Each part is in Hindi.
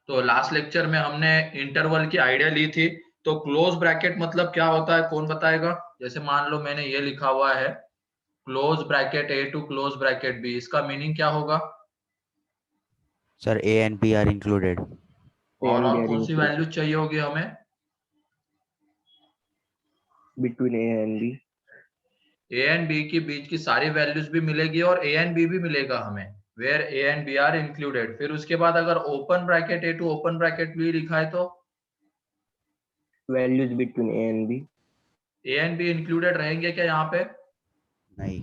तो लास्ट लेक्चर में हमने इंटरवल की आइडिया ली थी। तो क्लोज ब्रैकेट मतलब क्या होता है, कौन बताएगा? जैसे मान लो मैंने ये लिखा हुआ है close bracket A to close bracket B, इसका मीनिंग क्या होगा? Sir A and B are included. और कौन सी वैल्यू चाहिए होगी हमें? Between A and B. A and B के बीच की सारी वैल्यूज भी मिलेगी और ए एंड बी भी मिलेगा हमें, where A and B are included. फिर उसके बाद अगर open bracket A to open bracket B लिखा है तो values between A and B. A and B included रहेंगे क्या यहाँ पे? नहीं।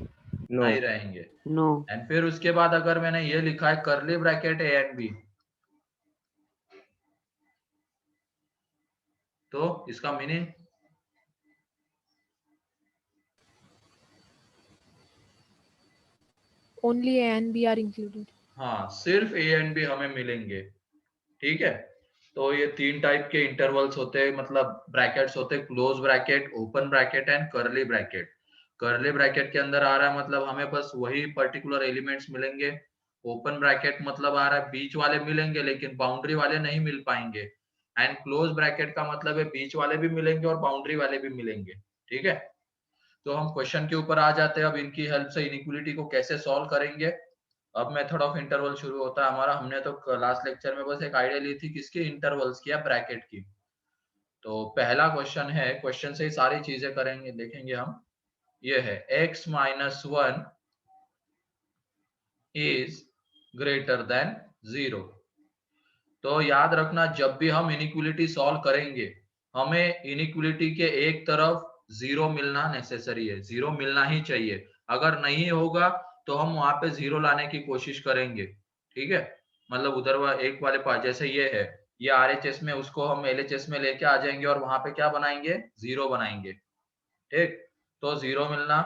नो। नहीं रहेंगे। नो। एंड फिर उसके बाद अगर मैंने ये लिखा है करली ब्रैकेट ए एंड बी, तो इसका meaning Only A and B are included. हाँ, सिर्फ ए एंड बी हमें मिलेंगे। ठीक है, तो ये तीन टाइप के इंटरवल्स होते हैं, मतलब ब्रैकेट्स होते हैं, close bracket, open bracket and करली ब्रैकेट। करली ब्रैकेट के अंदर आ रहा है मतलब हमें बस वही पर्टिकुलर एलिमेंट्स मिलेंगे। ओपन ब्रैकेट मतलब आ रहा है बीच वाले मिलेंगे लेकिन बाउंड्री वाले नहीं मिल पाएंगे। एंड क्लोज ब्रैकेट का मतलब है बीच वाले भी मिलेंगे और बाउंड्री वाले भी मिलेंगे। ठीक है, तो हम क्वेश्चन के ऊपर आ जाते हैं। अब इनकी हेल्प से इनइक्वालिटी को कैसे सॉल्व करेंगे। अब मेथड ऑफ इंटरवल शुरू होता है हमारा। हमने तो लास्ट लेक्चर में बस एक आइडिया ली थी किसकी, इंटरवल्स की या ब्रैकेट की। तो पहला क्वेश्चन है, क्वेश्चन से ही सारी चीजें करेंगे, देखेंगे हम। ये है x minus 1 is greater then 0। तो याद रखना जब भी हम इनइक्वालिटी सॉल्व करेंगे हमें इनइक्वालिटी के एक तरफ जीरो मिलना नेसेसरी है, जीरो मिलना ही चाहिए। अगर नहीं होगा तो हम वहां पे जीरो लाने की कोशिश करेंगे। ठीक है, मतलब उधर एक वाले पास जैसे ये है, ये आरएचएस में, उसको हम एलएचएस में लेके आ जाएंगे और वहां पे क्या बनाएंगे, जीरो बनाएंगे। ठीक, तो जीरो मिलना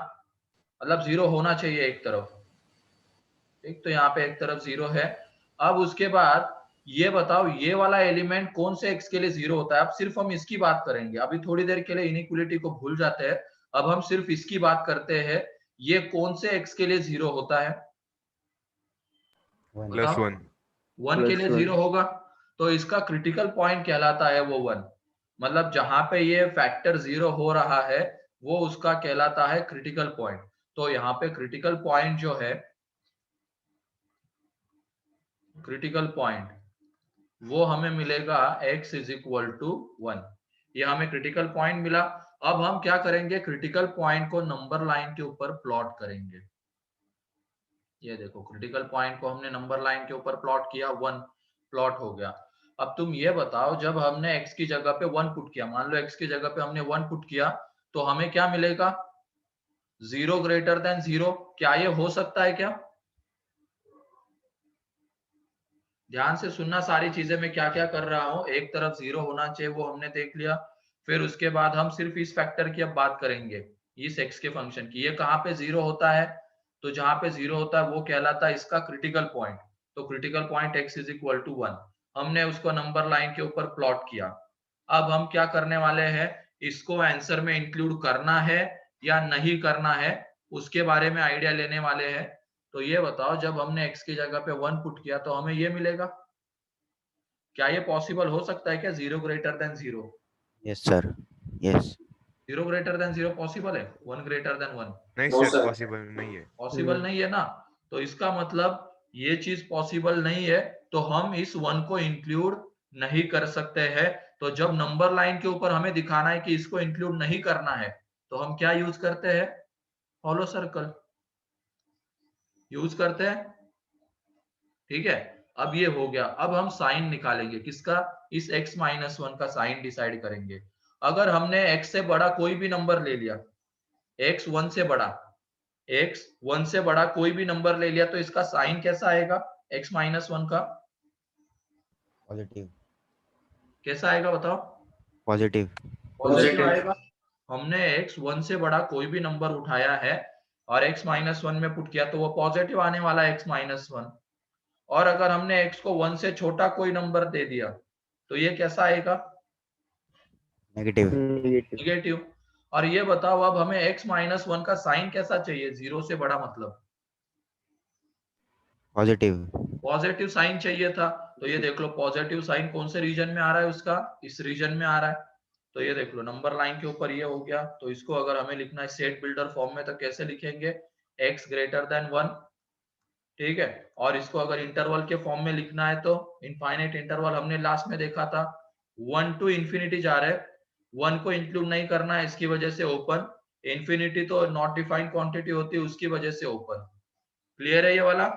मतलब जीरो होना चाहिए एक तरफ। ठीक, तो यहाँ पे एक तरफ जीरो है। अब उसके बाद ये बताओ ये वाला एलिमेंट कौन से एक्स के लिए जीरो होता है। अब सिर्फ हम इसकी बात करेंगे, अभी थोड़ी देर के लिए इनइक्वालिटी को भूल जाते हैं। अब हम सिर्फ इसकी बात करते हैं, ये कौन से एक्स के लिए जीरो होता है प्लस बताओ? 1। 1 के लिए जीरो होगा, तो इसका क्रिटिकल पॉइंट कहलाता है वो 1। मतलब जहां पे ये फैक्टर जीरो हो रहा है वो उसका कहलाता है क्रिटिकल पॉइंट। तो यहाँ पे क्रिटिकल पॉइंट जो है, क्रिटिकल पॉइंट वो हमें मिलेगा x इज इक्वल टू 1। ये हमें क्रिटिकल पॉइंट मिला। अब हम क्या करेंगे, क्रिटिकल पॉइंट को नंबर लाइन के ऊपर प्लॉट करेंगे। ये देखो क्रिटिकल पॉइंट को हमने नंबर लाइन के ऊपर प्लॉट किया, 1 प्लॉट हो गया। अब तुम ये बताओ जब हमने x की जगह पे 1 पुट किया, मान लो x की जगह पे हमने 1 पुट किया, तो हमें क्या मिलेगा, 0 ग्रेटर देन 0। क्या ये हो सकता है क्या? ध्यान से सुनना सारी चीजें मैं क्या क्या कर रहा हूं। एक तरफ जीरो होना चाहिए वो हमने देख लिया। फिर उसके बाद हम सिर्फ इस फैक्टर की अब बात करेंगे, इस एक्स के फंक्शन की। ये कहाँ पे जीरो होता है, तो जहां पे जीरो होता है वो कहलाता है इसका क्रिटिकल पॉइंट। तो critical point x is equal to 1, हमने उसको नंबर लाइन के ऊपर प्लॉट किया। अब हम क्या करने वाले हैं, इसको आंसर में इंक्लूड करना है या नहीं करना है उसके बारे में आइडिया लेने वाले हैं। तो ये बताओ जब हमने x की जगह पे 1 पुट किया तो हमें ये मिलेगा। क्या ये पॉसिबल हो सकता है क्या, 0 greater than 0? Yes sir, yes. 0 greater than 0 possible है, 1 ग्रेटर देन 1 नहीं सर, पॉसिबल नहीं है। पॉसिबल नहीं है ना। तो इसका मतलब ये चीज पॉसिबल नहीं है, तो हम इस 1 को इंक्लूड नहीं कर सकते हैं। तो जब नंबर लाइन के ऊपर हमें दिखाना है कि इसको इंक्लूड नहीं करना है तो हम क्या यूज करते हैं, फॉलो सर्कल यूज करते हैं। ठीक है, अब ये हो गया। अब हम साइन निकालेंगे किसका, इस x माइनस 1 का साइन डिसाइड करेंगे। अगर हमने x से बड़ा कोई भी नंबर ले लिया, x 1 से बड़ा, x 1 से बड़ा कोई भी नंबर ले लिया, तो इसका साइन कैसा आएगा x माइनस 1 का, पॉजिटिव। कैसा आएगा बताओ? पॉजिटिव। पॉजिटिव आएगा। हमने x 1 से बड़ा कोई भी नंबर उठाया है और x माइनस 1 में पुट किया तो वो पॉजिटिव आने वाला है x माइनस 1। और अगर हमने x को 1 से छोटा कोई नंबर दे दिया तो ये कैसा आएगा, नेगेटिव। निगेटिव। और ये बताओ अब हमें x माइनस 1 का साइन कैसा चाहिए, 0 से बड़ा मतलब पॉजिटिव। पॉजिटिव साइन चाहिए था, तो ये देख लो पॉजिटिव साइन कौन से रीजन में आ रहा है उसका, इस रीजन में आ रहा है। तो ये देख लो नंबर लाइन के ऊपर ये हो गया। तो इसको अगर हमें लिखना है सेट बिल्डर फॉर्म में तो कैसे लिखेंगे, x ग्रेटर देन 1, ठीक है। और इसको अगर इंटरवल के फॉर्म में लिखना है तो इनफाइनाइट इंटरवल हमने लास्ट में देखा था 1 टू इंफिनिटी जा रहे हैं, 1 को इंक्लूड नहीं करना है इसकी वजह से ओपन, इंफिनिटी तो नॉट डिफाइंड क्वांटिटी होती है उसकी वजह से ओपन। क्लियर है ये वाला?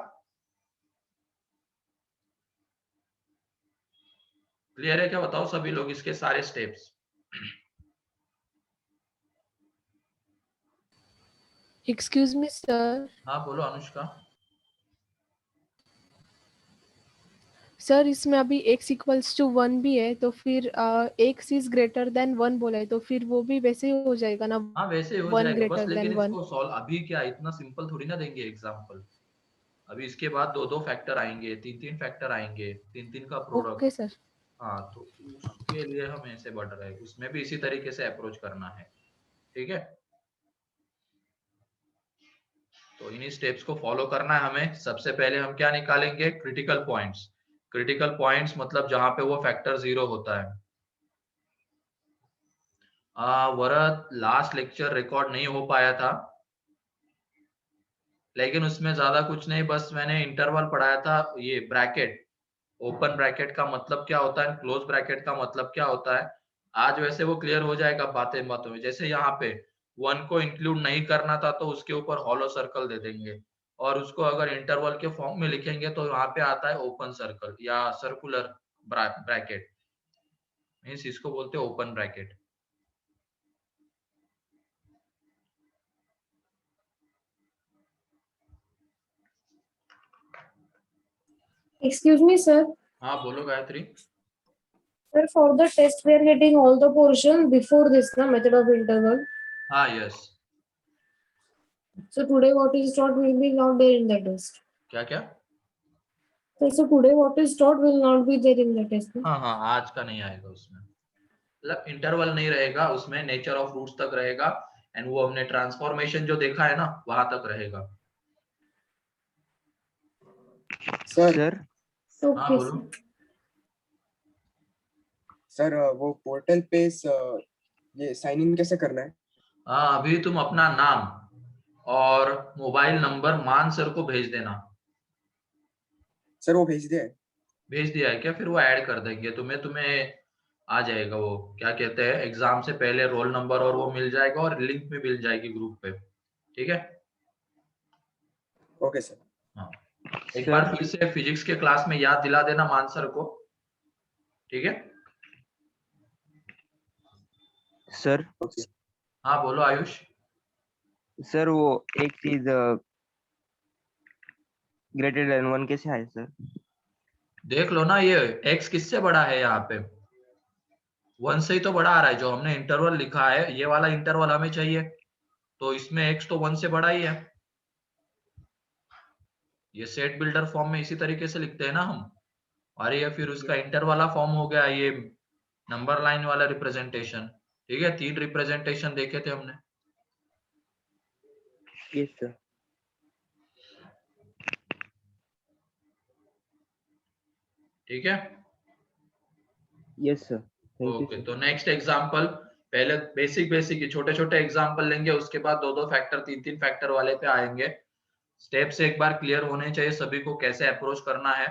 क्लियर है क्या बताओ सभी लोग इसके सारे स्टेप्स? एक्सक्यूज मी सर, हाँ बोलो अनुष्का। सर इसमें अभी x इक्वल्स टू 1 भी है, तो फिर x इज ग्रेटर देन 1 बोला है, तो फिर वो भी वैसे ही हो जाएगा ना, हाँ वैसे ही हो 1 जाएगा बस, ग्रेटर लेकिन देन 1। इसको सॉल्व अभी क्या इतना सिंपल थोड़ी ना देंगे एग्जांपल। अभी इसके बाद दो दो फैक्टर आएंगे, तीन तीन फैक्टर आएंगे, तीन तीन का प्रोडक्ट। Okay sir. हाँ तो उसके लिए हम ऐसे बढ़ रहे हैं, उसमें भी इसी तरीके से अप्रोच करना है, ठीक है। तो इन्हीं स्टेप्स को फॉलो करना है हमें। सबसे पहले हम क्या निकालेंगे, क्रिटिकल पॉइंट्स। क्रिटिकल पॉइंट्स मतलब जहां पे वो फैक्टर 0 होता है। वरद लास्ट लेक्चर रिकॉर्ड नहीं हो पाया था, लेकिन उसमें ज्यादा कुछ नहीं, बस मैंने इंटरवल पढ़ाया था। ये ब्रैकेट, ओपन ब्रैकेट का मतलब क्या होता है, क्लोज ब्रैकेट का मतलब क्या होता है, आज वैसे वो क्लियर हो जाएगा बातें बातों में। जैसे यहाँ पे 1 को इंक्लूड नहीं करना था तो उसके ऊपर हॉलो सर्कल दे देंगे, और उसको अगर इंटरवल के फॉर्म में लिखेंगे तो यहाँ पे आता है ओपन सर्कल या सर्कुलर ब्रैकेट, मीन्स इसको बोलते हैं open bracket. Excuse me, sir. हाँ बोलो Gayatri. Sir, for the test, we are getting all the portion before this, na method of interval. हाँ yes. So today, what is taught will be not there in the test. क्या क्या? So today, what is taught will not be there in the test. Na? हाँ हाँ आज का नहीं आएगा उसमें, मतलब इंटरवल नहीं रहेगा उसमें, नेचर ऑफ रूट्स तक रहेगा, एंड वो हमने ट्रांसफॉर्मेशन जो देखा है ना वहां तक रहेगा। सर हाँ Okay, बोलो। sir. सर वो पोर्टल पे ये साइन इन कैसे करना है? हाँ अभी तुम अपना नाम और मोबाइल नंबर मान सर को भेज देना। सर वो भेज दिया है। भेज दिया है क्या? फिर वो ऐड कर देंगे तुम्हें आ जाएगा वो क्या कहते हैं, एग्जाम से पहले रोल नंबर और वो मिल जाएगा, और लिंक भी मिल जाएगी ग्रुप पे, ठीक है। Okay sir. हाँ एक बार फिर से फिजिक्स के क्लास में याद दिला देना मान सर को, ठीक है। सर ओके हाँ बोलो आयुष। सर वो एक चीज ग्रेटर देन 1 कैसे है सर? देख लो ना ये x किससे बड़ा है, यहाँ पे 1 से ही तो बड़ा आ रहा है। जो हमने इंटरवल लिखा है ये वाला इंटरवल हमें चाहिए, तो इसमें x तो 1 से बड़ा ही है। ये सेट बिल्डर फॉर्म में इसी तरीके से लिखते हैं ना हम, और ये फिर उसका इंटर वाला फॉर्म हो गया ये नंबर लाइन वाला रिप्रेजेंटेशन, ठीक है। 3 रिप्रेजेंटेशन देखे थे हमने। Yes sir. ठीक है yes sir, thank you okay. Sir. तो नेक्स्ट एग्जांपल, पहले बेसिक छोटे छोटे एग्जांपल लेंगे, उसके बाद दो दो फैक्टर तीन तीन फैक्टर वाले पे आएंगे। स्टेप से एक बार क्लियर होने चाहिए सभी को कैसे अप्रोच करना है।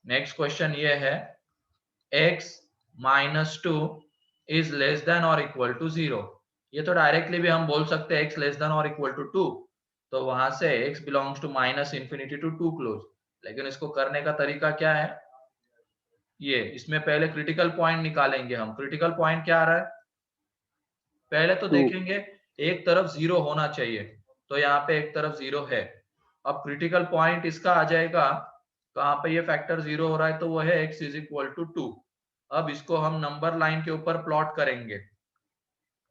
नेक्स्ट क्वेश्चन ये है, x minus 2 is less than और इक्वल टू 0। ये तो डायरेक्टली भी हम बोल सकते हैं x लेस देन और इक्वल टू 2, तो वहां से x belongs to minus infinity to 2 close. लेकिन इसको करने का तरीका क्या है, ये इसमें पहले क्रिटिकल पॉइंट निकालेंगे हम। क्रिटिकल पॉइंट क्या आ रहा है, पहले तो देखेंगे एक तरफ 0 होना चाहिए, तो यहाँ पे एक तरफ 0 है। अब क्रिटिकल पॉइंट इसका आ जाएगा कहाँ पे, ये फैक्टर 0 हो रहा है तो वो है x इज इक्वल टू 2। अब इसको हम नंबर लाइन के ऊपर प्लॉट करेंगे,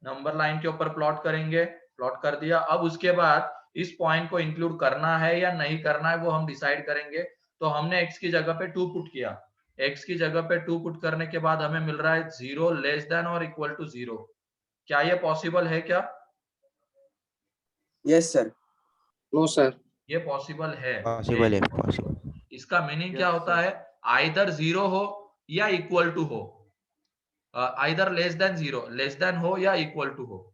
नंबर लाइन के ऊपर प्लॉट करेंगे, प्लॉट कर दिया। अब उसके बाद इस पॉइंट को इंक्लूड करना है या नहीं करना है वो हम डिसाइड करेंगे। तो हमने x की जगह पे 2 पुट किया, x की जगह पे 2 पुट करने के बाद हमें मिल रहा है 0 लेस देन और इक्वल टू 0। क्या ये पॉसिबल है क्या? Yes sir. No sir. ये पॉसिबल है। पॉसिबल है, पॉसिबल। इसका मीनिंग क्या Yes, होता sir. है, आइदर 0 हो या इक्वल टू हो, either less than 0, less than हो या इक्वल टू हो।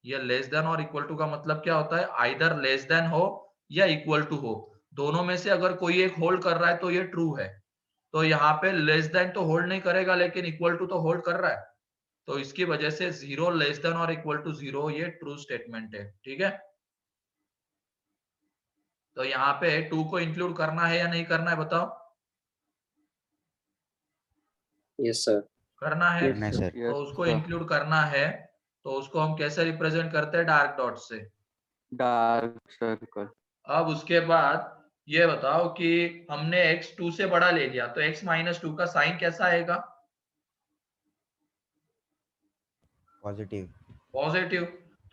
ये लेस देन और इक्वल टू का मतलब क्या होता है, आइदर लेस देन हो या इक्वल टू हो, दोनों में से अगर कोई एक होल्ड कर रहा है तो ये ट्रू है। तो यहाँ पे लेस देन तो होल्ड नहीं करेगा, लेकिन इक्वल टू तो होल्ड कर रहा है, तो इसकी वजह से 0 लेस देन और इक्वल टू 0 ये ट्रू स्टेटमेंट है। ठीक है, तो यहाँ पे 2 को इंक्लूड करना है या नहीं करना है बताओ? Yes, sir. करना है। करना है सर। तो उसको इंक्लूड करना है, तो उसको हम कैसे रिप्रेजेंट करते हैं, डार्क डॉट से। Dark circle. अब उसके बाद ये बताओ कि हमने x 2 से बड़ा ले लिया, तो x माइनस 2 का साइन कैसा आएगा, पॉजिटिव। पॉजिटिव।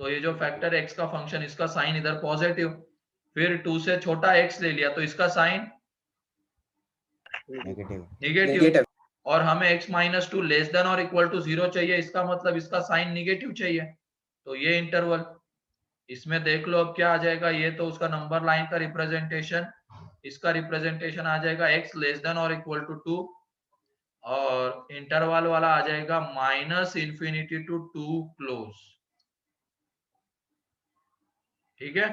तो ये जो फैक्टर x का फंक्शन, इसका साइन इधर पॉजिटिव। फिर 2 से छोटा x ले लिया, तो इसका साइन नेगेटिव। नेगेटिव। नेगेटिव। और हमें x माइनस 2 लेस देन और इक्वल टू 0 चाहिए, इसका मतलब इसका साइन नेगेटिव चाहिए। तो ये इंटरवल, इसमें देख लो अब क्या आ जाएगा, ये तो उसका नंबर लाइन का रिप्रेजेंटेशन, इसका रिप्रेजेंटेशन आ जाएगा x लेस देन और इक्वल टू 2, और इंटरवल वाला आ जाएगा माइनस इंफिनिटी टू 2 क्लोज। ठीक है,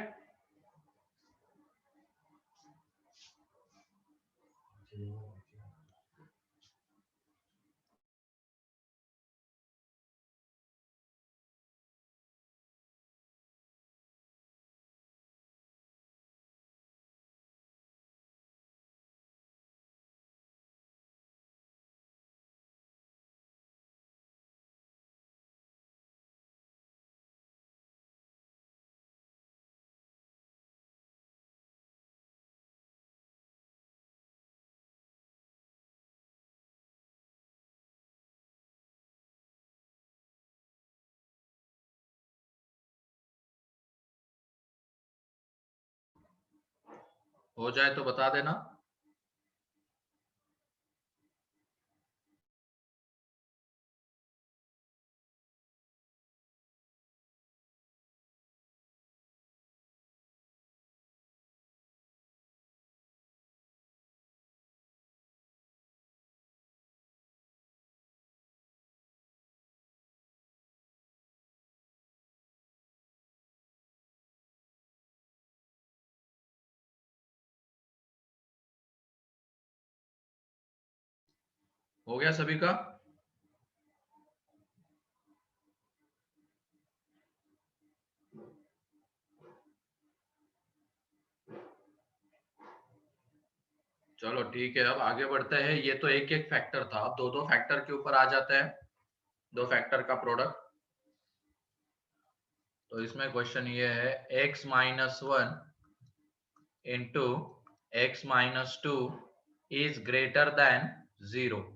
हो जाए तो बता देना। हो गया सभी का? चलो ठीक है, अब आगे बढ़ते हैं। ये तो एक एक फैक्टर था, अब दो दो फैक्टर के ऊपर आ जाते हैं, दो फैक्टर का प्रोडक्ट। तो इसमें क्वेश्चन ये है, x minus 1 into x minus 2 is greater then 0।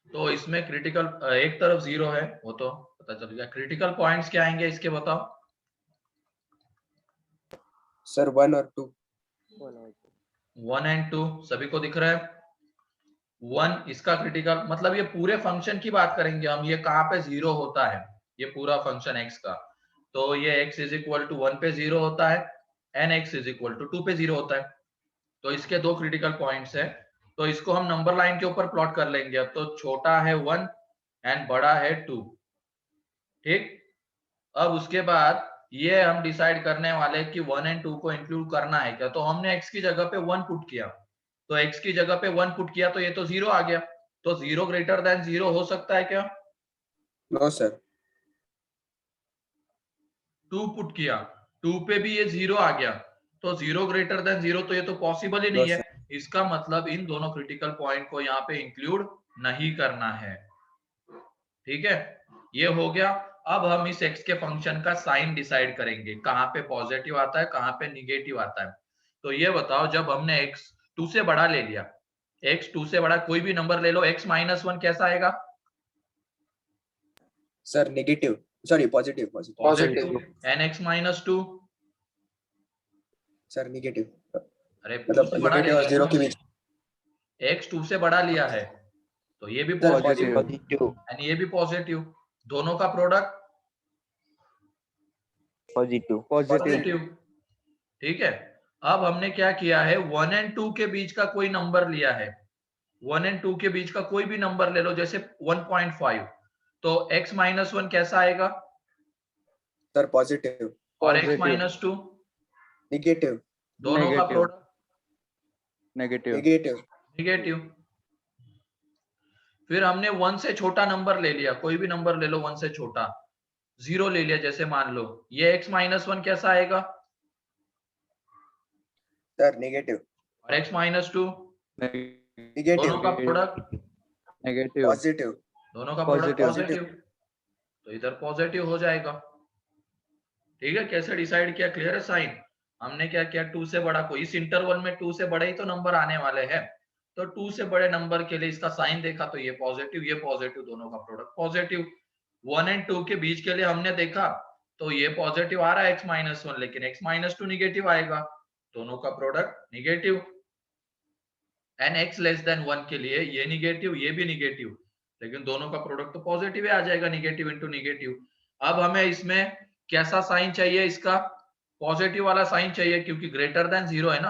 तो इसमें क्रिटिकल, एक तरफ 0 है वो तो पता चल गया, क्रिटिकल पॉइंट्स क्या आएंगे इसके बताओ? सर 1 और 2। 1 एंड 2 सभी को दिख रहा है। 1 इसका क्रिटिकल, मतलब ये पूरे फंक्शन की बात करेंगे हम, ये कहाँ पे 0 होता है, ये पूरा फंक्शन x का। तो ये x इज इक्वल टू 1 पे 0 होता है, and x is equal to 2 पे 0 होता है। तो इसके दो क्रिटिकल पॉइंट्स है, तो इसको हम नंबर लाइन के ऊपर प्लॉट कर लेंगे। अब तो छोटा है 1 एंड बड़ा है 2। ठीक, अब उसके बाद ये हम डिसाइड करने वाले कि 1 एंड 2 को इंक्लूड करना है क्या। तो हमने x की जगह पे 1 पुट किया, तो x की जगह पे 1 पुट किया, तो ये तो 0 आ गया। तो 0 ग्रेटर देन 0 हो सकता है क्या? No sir. 2 पुट किया, 2 पे भी ये 0 आ गया, तो 0 ग्रेटर देन 0, तो ये तो पॉसिबल ही नहीं है। इसका मतलब इन दोनों क्रिटिकल पॉइंट को यहाँ पे इंक्लूड नहीं करना है। ठीक है, ये हो गया। अब हम इस x के फंक्शन का साइन डिसाइड करेंगे, कहाँ पे पॉजिटिव आता है, कहाँ पे निगेटिव आता है। तो ये बताओ, जब हमने x 2 से बड़ा ले लिया, x 2 से बड़ा कोई भी नंबर ले लो, x माइनस 1 कैसा आएगा? Sir negative, sorry positive. Positive. And x minus 2 sir negative. अरे 2 मतलब से बड़ा ले नेगेटिव और 0 के बीच। x 2 से बड़ा लिया है, तो ये भी सर पॉजिटिव Positive. एंड ये भी पॉजिटिव, दोनों का प्रोडक्ट Positive. पॉजिटिव। पॉजिटिव। ठीक है, अब हमने क्या किया है, 1 और 2 के बीच का कोई नंबर लिया है, 1 और 2 के बीच का कोई भी नंबर ले लो, जैसे 1.5, तो x माइनस 1 कैसा आएगा, सर पॉजिटिव, और x Positive. माइनस 2 नेगेटिव, दोनों का Negative. Product negative. Negative, negative. फिर हमने 1 से छोटा नंबर ले लिया, कोई भी नंबर ले लो 1 से छोटा, 0 ले लिया, जैसे मान लो ये x माइनस 1 कैसा आएगा, सर नेगेटिव, और x माइनस 2 नेगेटिव, दोनों का प्रोडक्ट नेगेटिव। पॉजिटिव, दोनों का प्रोडक्ट Positive. पॉजिटिव, तो इधर पॉजिटिव हो जाएगा। ठीक है, कैसे डिसाइड किया, क्लियर है साइन। हमने क्या किया, 2 से बड़ा कोई, इस इंटरवल में 2 से बड़े ही तो नंबर आने वाले हैं, तो 2 से बड़े नंबर के लिए इसका साइन देखा, तो ये पॉजिटिव, दोनों का प्रोडक्ट पॉजिटिव। 1 और 2 के बीच के लिए हमने देखा, तो ये पॉजिटिव आ रहा है x माइनस 1, लेकिन x माइनस 2 निगेटिव आएगा, दोनों का product negative. And x less then 1 के लिए ये निगेटिव, ये भी निगेटिव, लेकिन दोनों का प्रोडक्ट तो पॉजिटिव ही आ जाएगा, निगेटिव इंटू निगेटिव। अब हमें इसमें कैसा साइन चाहिए, इसका पॉजिटिव वाला साइन चाहिए, क्योंकि ग्रेटर देन 0 है ना,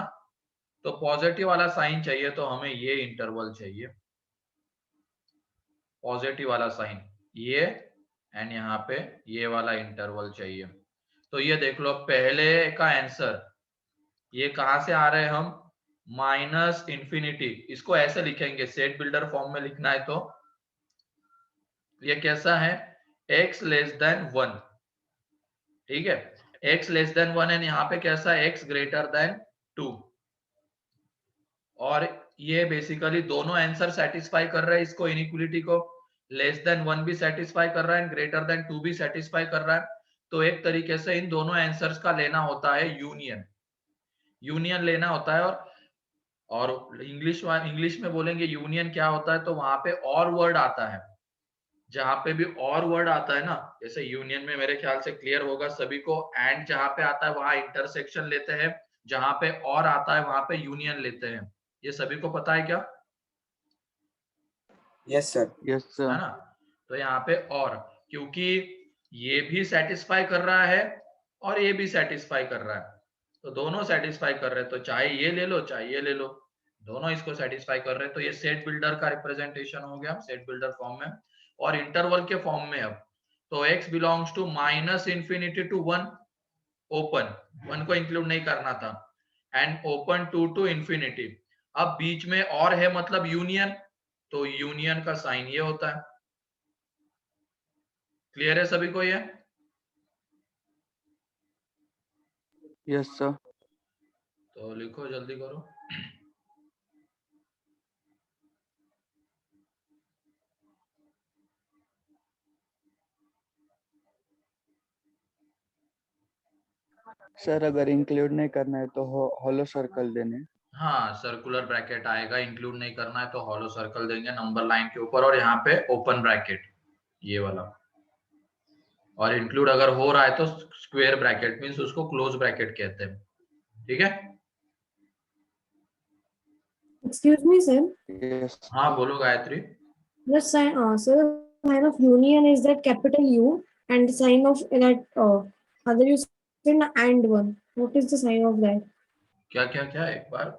तो पॉजिटिव वाला साइन चाहिए, तो हमें ये इंटरवल चाहिए, पॉजिटिव वाला साइन, ये एंड यहाँ पे ये वाला इंटरवल चाहिए। तो ये देख लो, पहले का आंसर ये कहां से आ रहे हैं हम, माइनस इंफिनिटी, इसको ऐसे लिखेंगे, सेट बिल्डर फॉर्म में लिखना है, तो ये कैसा है, x लेस देन 1, ठीक है, x लेस देन 1 है, यहाँ पे कैसा है, x ग्रेटर देन 2, और ये बेसिकली दोनों आंसर सेटिस्फाई कर रहे हैं इसको, इनइक्वालिटी को, लेस देन 1 भी सेटिस्फाई कर रहा है, ग्रेटर देन 2 भी सेटिस्फाई कर रहा है। तो एक तरीके से इन दोनों आंसर्स का लेना होता है यूनियन लेना होता है, और इंग्लिश में बोलेंगे यूनियन क्या होता है, तो वहां पे और वर्ड आता है, जहां पे भी और वर्ड आता है ना, जैसे यूनियन में मेरे ख्याल से क्लियर होगा सभी को, एंड जहां पे आता है वहां इंटरसेक्शन लेते हैं, जहां पे और आता है वहां पे यूनियन लेते हैं, ये सभी को पता है क्या, यस सर, यस है सर। ना। तो यहाँ पे और, क्योंकि ये भी सेटिस्फाई कर रहा है और ये भी सेटिस्फाई कर रहा है, तो दोनों सेटिस्फाई कर रहे हैं, तो चाहे ये ले लो चाहे ये ले लो, दोनों इसको सेटिस्फाई कर रहे हैं, तो ये सेट बिल्डर का रिप्रेजेंटेशन हो गया, सेट बिल्डर फॉर्म में, और इंटरवल के फॉर्म में। अब तो x belongs to minus infinity to 1, open, 1 को इंक्लूड नहीं करना था, एंड ओपन 2 टू इंफिनिटी। अब बीच में और है, मतलब यूनियन, तो यूनियन का साइन ये होता है। क्लियर है सभी को ये, यस सर। तो लिखो, जल्दी करो। सर अगर इंक्लूड नहीं करना है तो हॉलो सर्कल देने। हाँ, सर्कुलर ब्रैकेट आएगा, इंक्लूड नहीं करना है तो हॉलो सर्कल देंगे नंबर लाइन के ऊपर, और यहाँ पे ओपन ब्रैकेट ये वाला, और इंक्लूड अगर हो रहा है तो स्क्वायर ब्रैकेट, मींस उसको क्लोज ब्रैकेट कहते हैं। ठीक है, Excuse me, sir. यस। हाँ बोलो Gayatri. The sign, so the sign of union is that capital U, and the sign of that other you said and one. What is the sign of that? क्या क्या क्या, एक बार।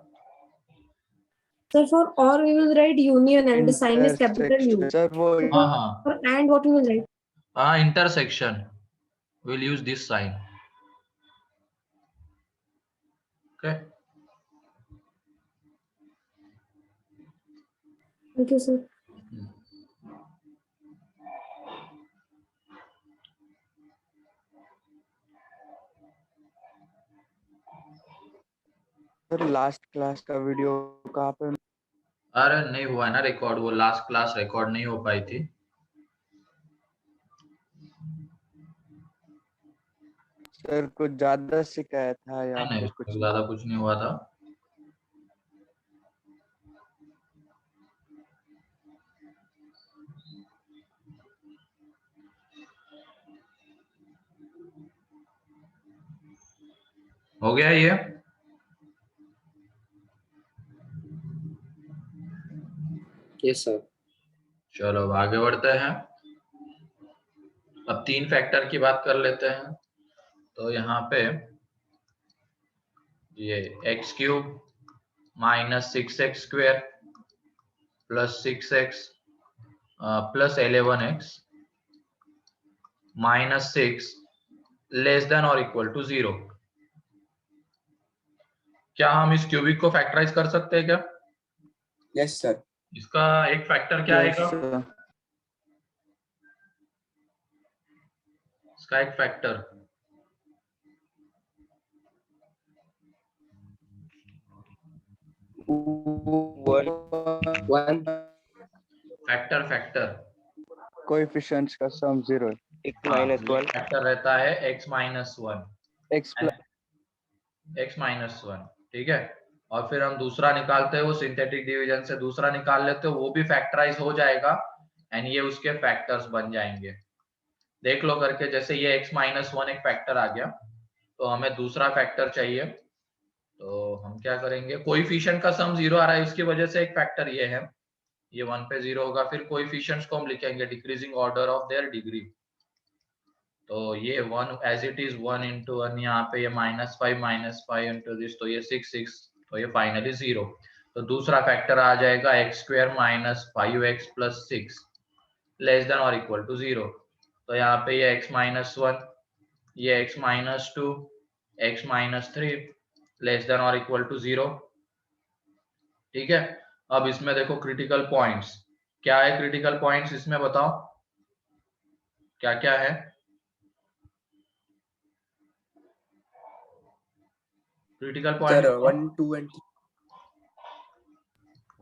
Sir, for or we will write union and the sign is capital U. Sir वो हाँ हाँ For and what we will write? हाँ, intersection, will use this sign. Okay, Thank you, sir. Sir last class का वीडियो कहाँ पे? अरे नहीं हुआ है ना रिकॉर्ड, वो लास्ट क्लास रिकॉर्ड नहीं हो पाई थी। सर कुछ ज्यादा सिखाया था या नहीं फिर नहीं, कुछ? ज्यादा कुछ नहीं हुआ था। हो गया ये, Yes, sir. चलो अब आगे बढ़ते हैं। अब 3 फैक्टर की बात कर लेते हैं। तो यहाँ पे ये x cube minus 6x² plus 6x plus 11x minus 6 less than और इक्वल टू 0। क्या हम इस क्यूबिक को फैक्टराइज कर सकते हैं क्या? Yes sir. इसका एक फैक्टर क्या Yes, आएगा? sir. इसका एक फैक्टर वन फैक्टर Coefficients का sum 0 है. x minus वन फैक्टर रहता है x minus one X plus x minus one, ठीक है। और फिर हम दूसरा निकालते हैं, वो सिंथेटिक डिवीजन से दूसरा निकाल लेते हो, वो भी फैक्टराइज हो जाएगा एंड ये उसके फैक्टर्स बन जाएंगे। देख लो करके, जैसे ये x माइनस वन एक फैक्टर आ गया, तो हमें दूसरा फैक्टर चाहिए, तो हम क्या करेंगे, कोएफिशिएंट का सम 0 आ रहा है, उसकी वजह से एक फैक्टर ये है, ये 1 पे 0 होगा। फिर कोएफिशिएंट्स को हम लिखेंगे decreasing order of their degree, तो ये 1 एज इट इज 1 into 1, यहाँ पे ये -5 into दिस, तो ये 6, तो ये फाइनली 0। तो दूसरा फैक्टर आ जाएगा x² minus 5x plus 6 less than और इक्वल टू 0। तो यहाँ पे ये x माइनस 1, ये x minus 2, x minus 3 less than और इक्वल टू 0, ठीक है। अब इसमें देखो क्रिटिकल पॉइंट्स क्या है, क्रिटिकल पॉइंट्स इसमें बताओ क्या क्या है। Critical sir point 1 2 and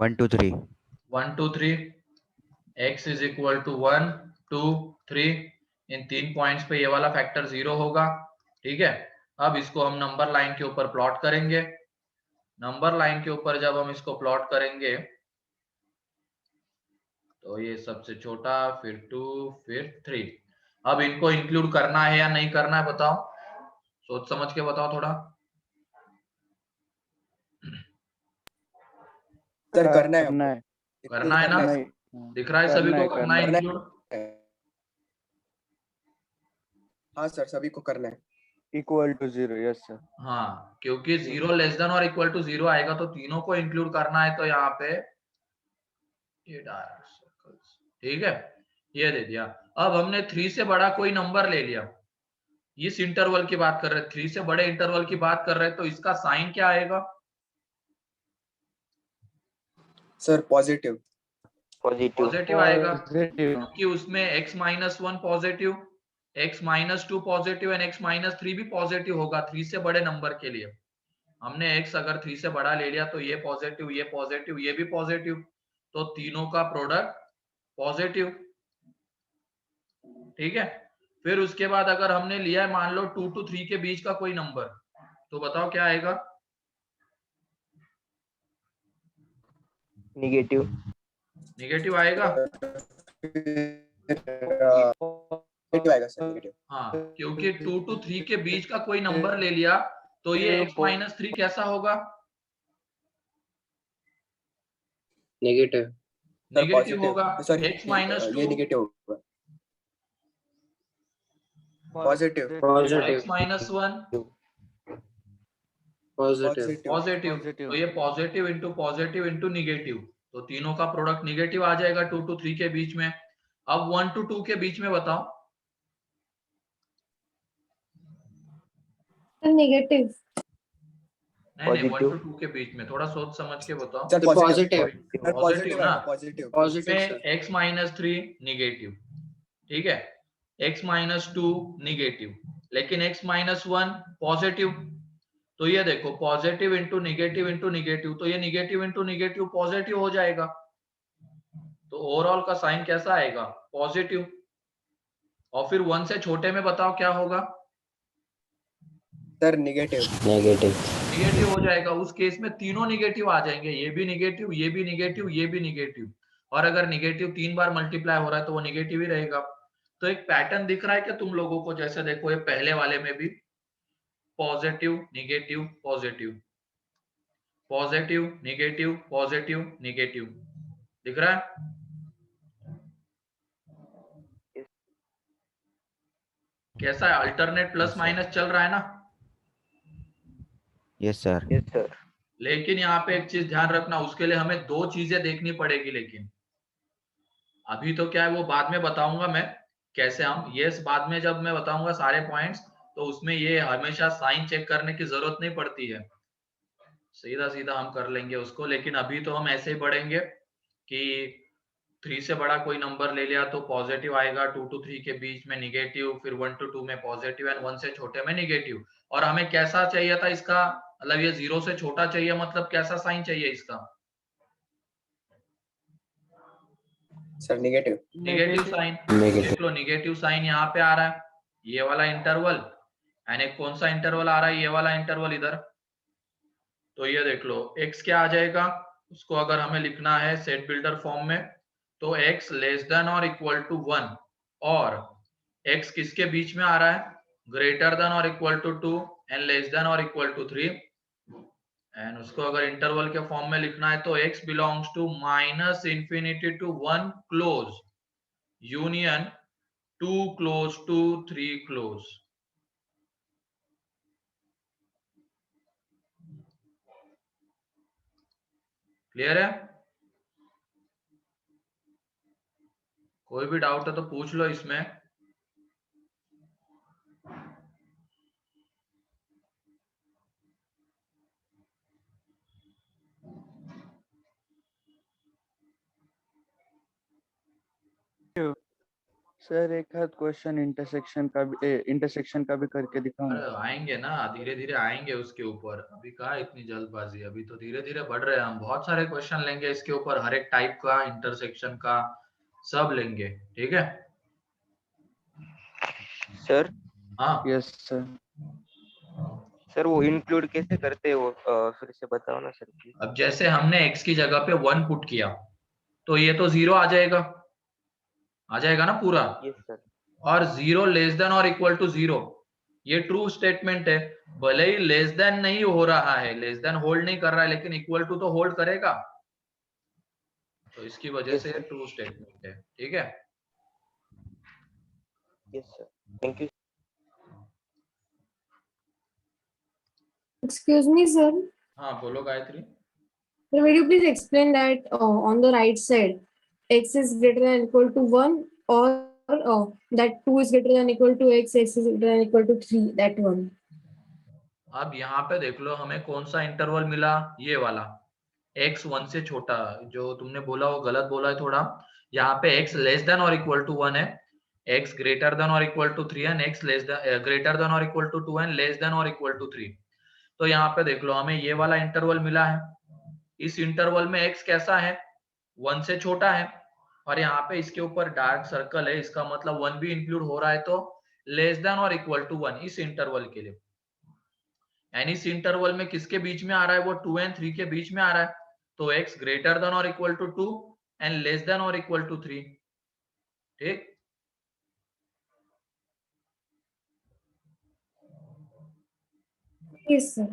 1 2 3 1 2 3 x is equal to 1 2 3, इन 3 पॉइंट्स पे ये वाला फैक्टर 0 होगा, ठीक है। अब इसको हम नंबर लाइन के ऊपर प्लॉट करेंगे। नंबर लाइन के ऊपर जब हम इसको प्लॉट करेंगे, तो ये सबसे छोटा, फिर 2, फिर 3। अब इनको इंक्लूड करना है या नहीं करना है बताओ, सोच समझ के बताओ थोड़ा। सर करना है करना है. करना है ना, नहीं. दिख रहा है सभी को करना है करना इंक्लूड। है। हाँ सर, सभी को करना है। Equal to 0. Yes, sir. हाँ, क्योंकि 0 लेस देन और इक्वल टू 0 आएगा, तो तीनों को इंक्लूड करना है, तो यहाँ पे ये डायरेक्ट सर्कल्स, ठीक है, ये दे दिया। अब हमने 3 से बड़ा कोई नंबर ले लिया, इस इंटरवल की बात कर रहे हैं, 3 से बड़े इंटरवल की बात कर रहे हैं, तो इसका साइन क्या आएगा? Sir positive. पॉजिटिव आएगा, Positive. क्योंकि उसमें x minus 1 positive, x minus 2 positive and x minus 3 भी पॉजिटिव होगा 3 से बड़े नंबर के लिए। हमने x अगर 3 से बड़ा ले लिया, तो ये पॉजिटिव, ये पॉजिटिव, ये भी पॉजिटिव, तो तीनों का प्रोडक्ट पॉजिटिव, ठीक है। फिर उसके बाद अगर हमने लिया है मान लो 2 to 3 के बीच का कोई नंबर, तो बताओ क्या आएगा? नेगेटिव नेगेटिव आएगा। नेगेटिव आएगा सर, नेगेटिव। हाँ, क्योंकि 2 to 3 के बीच का कोई नंबर ले लिया, तो ये x माइनस 3 कैसा होगा? नेगेटिव नेगेटिव होगा। सर x माइनस ये 2, नेगेटिव होगा। Positive. x minus 1 positive positive, तो ये पॉजिटिव इंटू निगेटिव, तो तीनों का प्रोडक्ट निगेटिव आ जाएगा 2 to 3 के बीच में। अब 1 to 2 के बीच में बताओ। नेगेटिव नहीं 1 to 2 के बीच में, थोड़ा सोच समझ के बताओ। सर पॉजिटिव पॉजिटिव ना, पॉजिटिव। पॉजिटिव इसमें सर x माइनस 3 निगेटिव, ठीक है, x माइनस 2 निगेटिव, लेकिन x माइनस 1 पॉजिटिव, तो ये देखो पॉजिटिव इंटू निगेटिव, तो ये निगेटिव इंटू निगेटिव पॉजिटिव हो जाएगा, तो ओवरऑल का साइन कैसा आएगा? पॉजिटिव। और फिर 1 से छोटे में बताओ क्या होगा? Sir negative. निगेटिव हो जाएगा। उस केस में तीनों निगेटिव आ जाएंगे, ये भी निगेटिव, ये भी निगेटिव, ये भी निगेटिव, और अगर निगेटिव 3 बार मल्टीप्लाई हो रहा है, तो वो निगेटिव ही रहेगा। तो एक पैटर्न दिख रहा है क्या तुम लोगों को? जैसे देखो ये पहले वाले में भी positive negative positive, positive negative दिख रहा है? कैसा है? अल्टरनेट प्लस माइनस चल रहा है ना? Yes sir. Yes sir. लेकिन यहाँ पे एक चीज ध्यान रखना, उसके लिए हमें दो चीजें देखनी पड़ेगी। लेकिन अभी तो क्या है वो बाद में बताऊंगा मैं कैसे हम ये बाद में जब मैं बताऊंगा सारे पॉइंट्स, तो उसमें ये हमेशा साइन चेक करने की जरूरत नहीं पड़ती है, सीधा सीधा हम कर लेंगे उसको। लेकिन अभी तो हम ऐसे ही पढ़ेंगे कि 3 से बड़ा कोई नंबर ले लिया तो पॉजिटिव आएगा, 2 to 3 के बीच में निगेटिव, फिर 1 to 2 में पॉजिटिव एंड 1 से छोटे में निगेटिव। और हमें कैसा चाहिए था इसका, मतलब ये 0 से छोटा चाहिए, मतलब कैसा साइन चाहिए इसका? Sir negative. Negative sign. देख लो नेगेटिव साइन यहाँ पे आ रहा है, ये वाला इंटरवल, एंड एक कौन सा इंटरवल आ रहा है, ये वाला इंटरवल इधर। तो ये देख लो x क्या आ जाएगा, उसको अगर हमें लिखना है सेट बिल्डर फॉर्म में, तो x लेस देन और इक्वल टू 1, और x किसके बीच में आ रहा है, ग्रेटर देन और equal to 2 and less than और इक्वल टू 3। एंड उसको अगर इंटरवल के फॉर्म में लिखना है तो x belongs to -∞ to 1 close, union 2 close to 3 close. Clear है? कोई भी डाउट है तो पूछ लो इसमें। सर एक हाथ क्वेश्चन इंटरसेक्शन का भी करके दिखाऊं? अरे आएंगे ना, धीरे धीरे आएंगे उसके ऊपर, अभी कहाँ इतनी जल्दबाजी, अभी तो धीरे धीरे बढ़ रहे हैं हम। बहुत सारे क्वेश्चन लेंगे इसके ऊपर, हर एक टाइप का, इंटरसेक्शन का, सब लेंगे। ठीक है सर। हाँ। Yes sir. सर वो इंक्लूड कैसे करते हैं वो फिर से बताओ ना सर प्लीज। अब जैसे हमने x की जगह पे 1 पुट किया तो ये तो 0 आ जाएगा ना पूरा। Yes sir. और 0 लेस देन और इक्वल टू 0, ये ट्रू स्टेटमेंट है। भले ही लेस देन नहीं हो रहा है, लेस देन होल्ड नहीं कर रहा है, लेकिन इक्वल टू तो होल्ड करेगा, तो इसकी वजह से ट्रू स्टेटमेंट है। ठीक है yes sir. Thank you. Excuse me, sir. हाँ बोलो Gayatri. Sir, will you please explain that on the right side, x is greater than or equal to 1, or that 2 is greater than or equal to x, x is greater than or equal to 3, that one. अब यहाँ पे देख लो हमें कौन सा इंटरवल मिला, ये वाला x 1 से छोटा। जो तुमने बोला वो गलत बोला है थोड़ा, यहाँ पे x लेस देन और इक्वल टू 1 है, x ग्रेटर देन और equal to 3 and x less than greater than और equal to 2 and less than और इक्वल टू 3। तो यहाँ पे देख लो हमें ये वाला इंटरवल मिला है, इस इंटरवल में x कैसा है, 1 से छोटा है, और यहाँ पे इसके ऊपर डार्क सर्कल है, इसका मतलब 1 भी इंक्लूड हो रहा है, तो लेस देन और इक्वल टू 1 इस इंटरवल के लिए। एंड इस इंटरवल में किसके बीच में आ रहा है, वो 2 एंड 3 के बीच में आ रहा है, तो x ग्रेटर देन और equal to 2 and less than और इक्वल टू 3। ठीक, Yes, sir.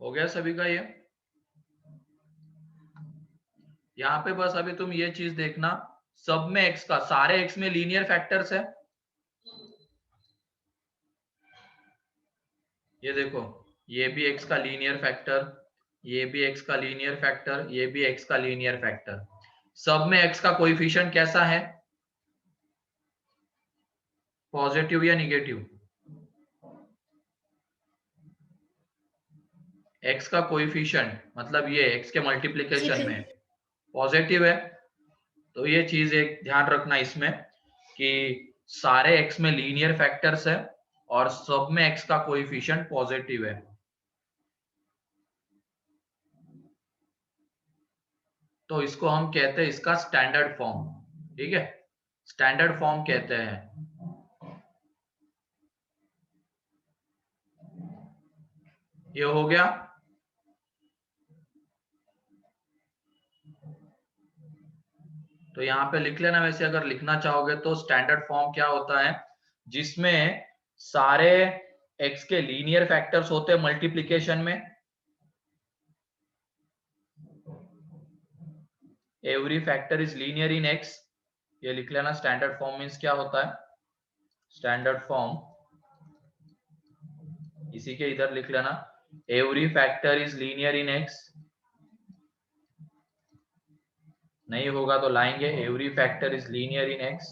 हो गया सभी का ये। यहाँ पे बस अभी तुम ये चीज देखना, सब में x का, सारे x में लीनियर फैक्टर्स है। ये देखो, ये भी x का लीनियर फैक्टर, ये भी x का लीनियर फैक्टर, ये भी x का लीनियर फैक्टर। सब में x का कोएफिशिएंट कैसा है, पॉजिटिव या निगेटिव? x का कोएफिशिएंट मतलब ये x के मल्टीप्लिकेशन में पॉजिटिव है। तो ये चीज एक ध्यान रखना इसमें कि सारे x में लीनियर फैक्टर्स है और सब में x का कोएफिशिएंट पॉजिटिव है। तो इसको हम कहते हैं इसका स्टैंडर्ड फॉर्म। ठीक है, स्टैंडर्ड फॉर्म कहते हैं। ये हो गया। तो यहाँ पे लिख लेना, वैसे अगर लिखना चाहोगे तो स्टैंडर्ड फॉर्म क्या होता है, जिसमें सारे x के लीनियर फैक्टर्स होते हैं मल्टीप्लिकेशन में, every factor is linear in x, ये लिख लेना। स्टैंडर्ड फॉर्म मीन्स क्या होता है, स्टैंडर्ड फॉर्म इसी के इधर लिख लेना, every factor is linear in x. नहीं होगा तो लाएंगे every factor is linear in x.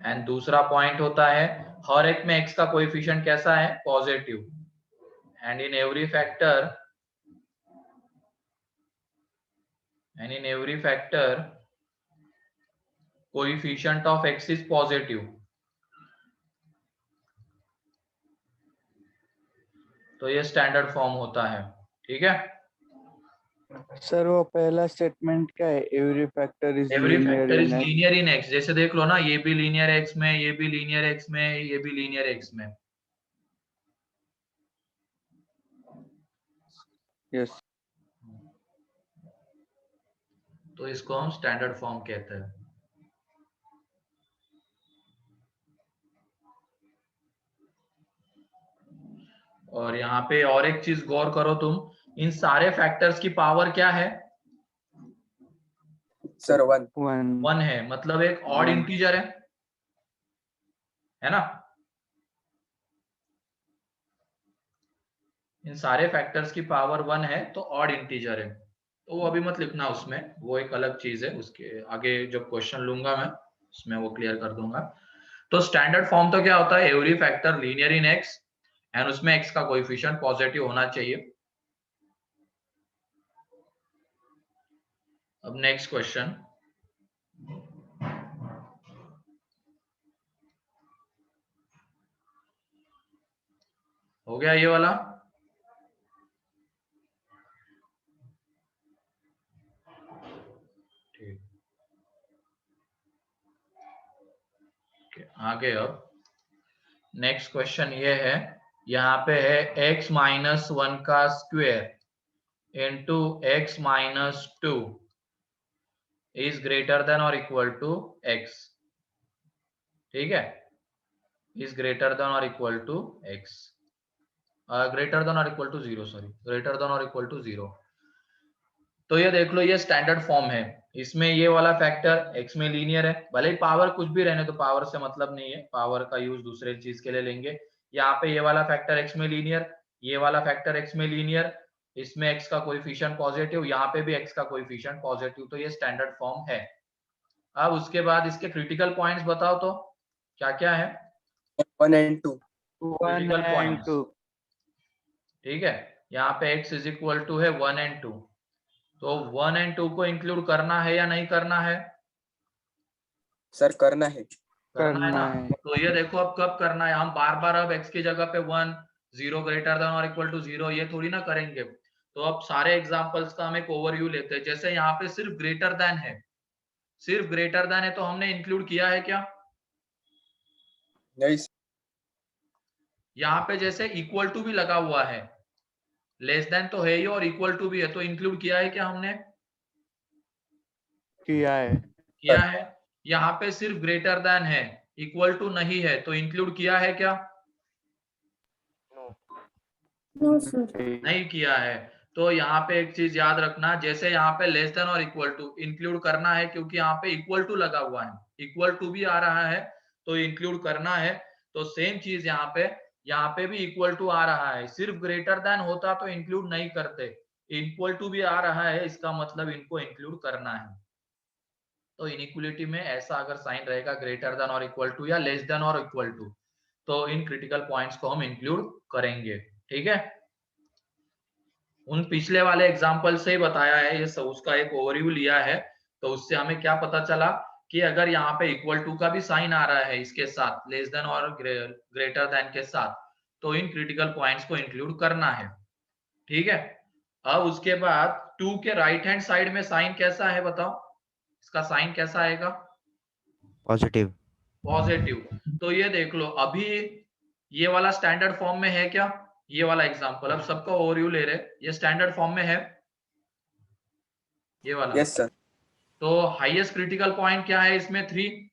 And दूसरा पॉइंट होता है हर एक में एक्स का कोएफिशिएंट कैसा है, positive. And in every factor coefficient of x is positive. तो ये स्टैंडर्ड फॉर्म होता है, ठीक है। सर वो पहला स्टेटमेंट क्या है, every factor is every linear factor is in x? Linear in x, जैसे देख लो ना, ये भी लीनियर एक्स में, ये भी लीनियर एक्स में, ये भी लीनियर एक्स में। यस। तो इसको हम स्टैंडर्ड फॉर्म कहते हैं। और यहाँ पे और एक चीज गौर करो तुम, इन सारे फैक्टर्स की पावर क्या है, सर 1। 1 है, मतलब एक ऑड One. इंटीजर है ना। इन सारे फैक्टर्स की पावर 1 है तो ऑड इंटीजर है, तो वो अभी मत लिखना उसमें, वो एक अलग चीज है, उसके आगे जब क्वेश्चन लूंगा मैं उसमें वो क्लियर कर दूंगा। तो स्टैंडर्ड फॉर्म तो क्या होता है, every factor linear in x and उसमें एक्स का कोएफिशिएंट पॉजिटिव होना चाहिए। अब नेक्स्ट क्वेश्चन, हो गया ये वाला। ठीक, आगे अब नेक्स्ट क्वेश्चन ये है, यहाँ पे है x माइनस 1 का square into x minus 2 is greater than और इक्वल टू x। ठीक है, इज ग्रेटर देन और equal to x, greater than और equal to 0, sorry, greater than और इक्वल टू 0। तो ये देख लो, ये स्टैंडर्ड फॉर्म है, इसमें ये वाला फैक्टर x में लीनियर है, भले ही पावर कुछ भी रहने तो पावर से मतलब नहीं है, पावर का यूज दूसरे चीज के लिए लेंगे। यहाँ पे ये वाला फैक्टर x में लीनियर, ये वाला फैक्टर x में लीनियर, इसमें x का कोएफिशिएंट पॉजिटिव, यहाँ पे भी x का कोएफिशिएंट पॉजिटिव, तो ये स्टैंडर्ड फॉर्म है। अब उसके बाद इसके क्रिटिकल पॉइंट्स बताओ तो क्या क्या है। 1 and 2। 1 Critical and points. 2. ठीक है, यहाँ पे x इज इक्वल टू है 1 and 2, तो 1 and 2 को इंक्लूड करना है या नहीं करना है, सर करना है। करना है ना। करना है। तो ये देखो अब कब करना है, हम बार बार अब x की जगह पे 1, 0 ग्रेटर देन और इक्वल टू 0 ये थोड़ी ना करेंगे। तो अब सारे एग्जांपल्स का हम एक ओवरव्यू लेते हैं। जैसे यहाँ पे सिर्फ ग्रेटर देन है, सिर्फ ग्रेटर देन है, तो हमने इंक्लूड किया है क्या, नहीं यहाँ पे जैसे इक्वल टू भी लगा हुआ है, लेस देन तो है ही और इक्वल टू भी है, तो इंक्लूड किया है क्या हमने, किया है। किया है। यहाँ पे सिर्फ ग्रेटर देन है, इक्वल टू नहीं है, तो इंक्लूड किया है क्या, No, sir. नहीं किया है। तो यहाँ पे एक चीज याद रखना, जैसे यहाँ पे लेस देन और इक्वल टू इंक्लूड करना है, क्योंकि यहाँ पे इक्वल टू लगा हुआ है, इक्वल टू भी आ रहा है तो इंक्लूड करना है। तो सेम चीज यहाँ पे भी इक्वल टू आ रहा है, सिर्फ ग्रेटर देन होता तो इंक्लूड नहीं करते, इक्वल टू भी आ रहा है, इसका मतलब इनको इंक्लूड करना है। तो इनइक्वलिटी में ऐसा अगर साइन रहेगा ग्रेटर देन और इक्वल टू या लेस देन और इक्वल टू, तो इन क्रिटिकल पॉइंट्स को हम इंक्लूड करेंगे। ठीक है, उन पिछले वाले एग्जांपल से ही बताया है, ये सब उसका एक ओवरव्यू लिया है। तो उससे हमें क्या पता चला कि अगर यहाँ पे इक्वल टू का भी साइन आ रहा है इसके साथ, लेस देन और ग्रेटर देन के साथ, तो इन क्रिटिकल पॉइंट्स को इंक्लूड करना है। ठीक है, अब उसके बाद 2 के राइट हैंड साइड में साइन कैसा है बताओ, इसका साइन कैसा आएगा, पॉजिटिव। पॉजिटिव। तो ये देख लो, अभी ये वाला स्टैंडर्ड फॉर्म में है क्या, ये वाला एग्जांपल, अब सबका ओवरव्यू ले रहे, ये स्टैंडर्ड फॉर्म में है ये वाला। Yes sir. तो हाईएस्ट क्रिटिकल पॉइंट क्या है इसमें, 3।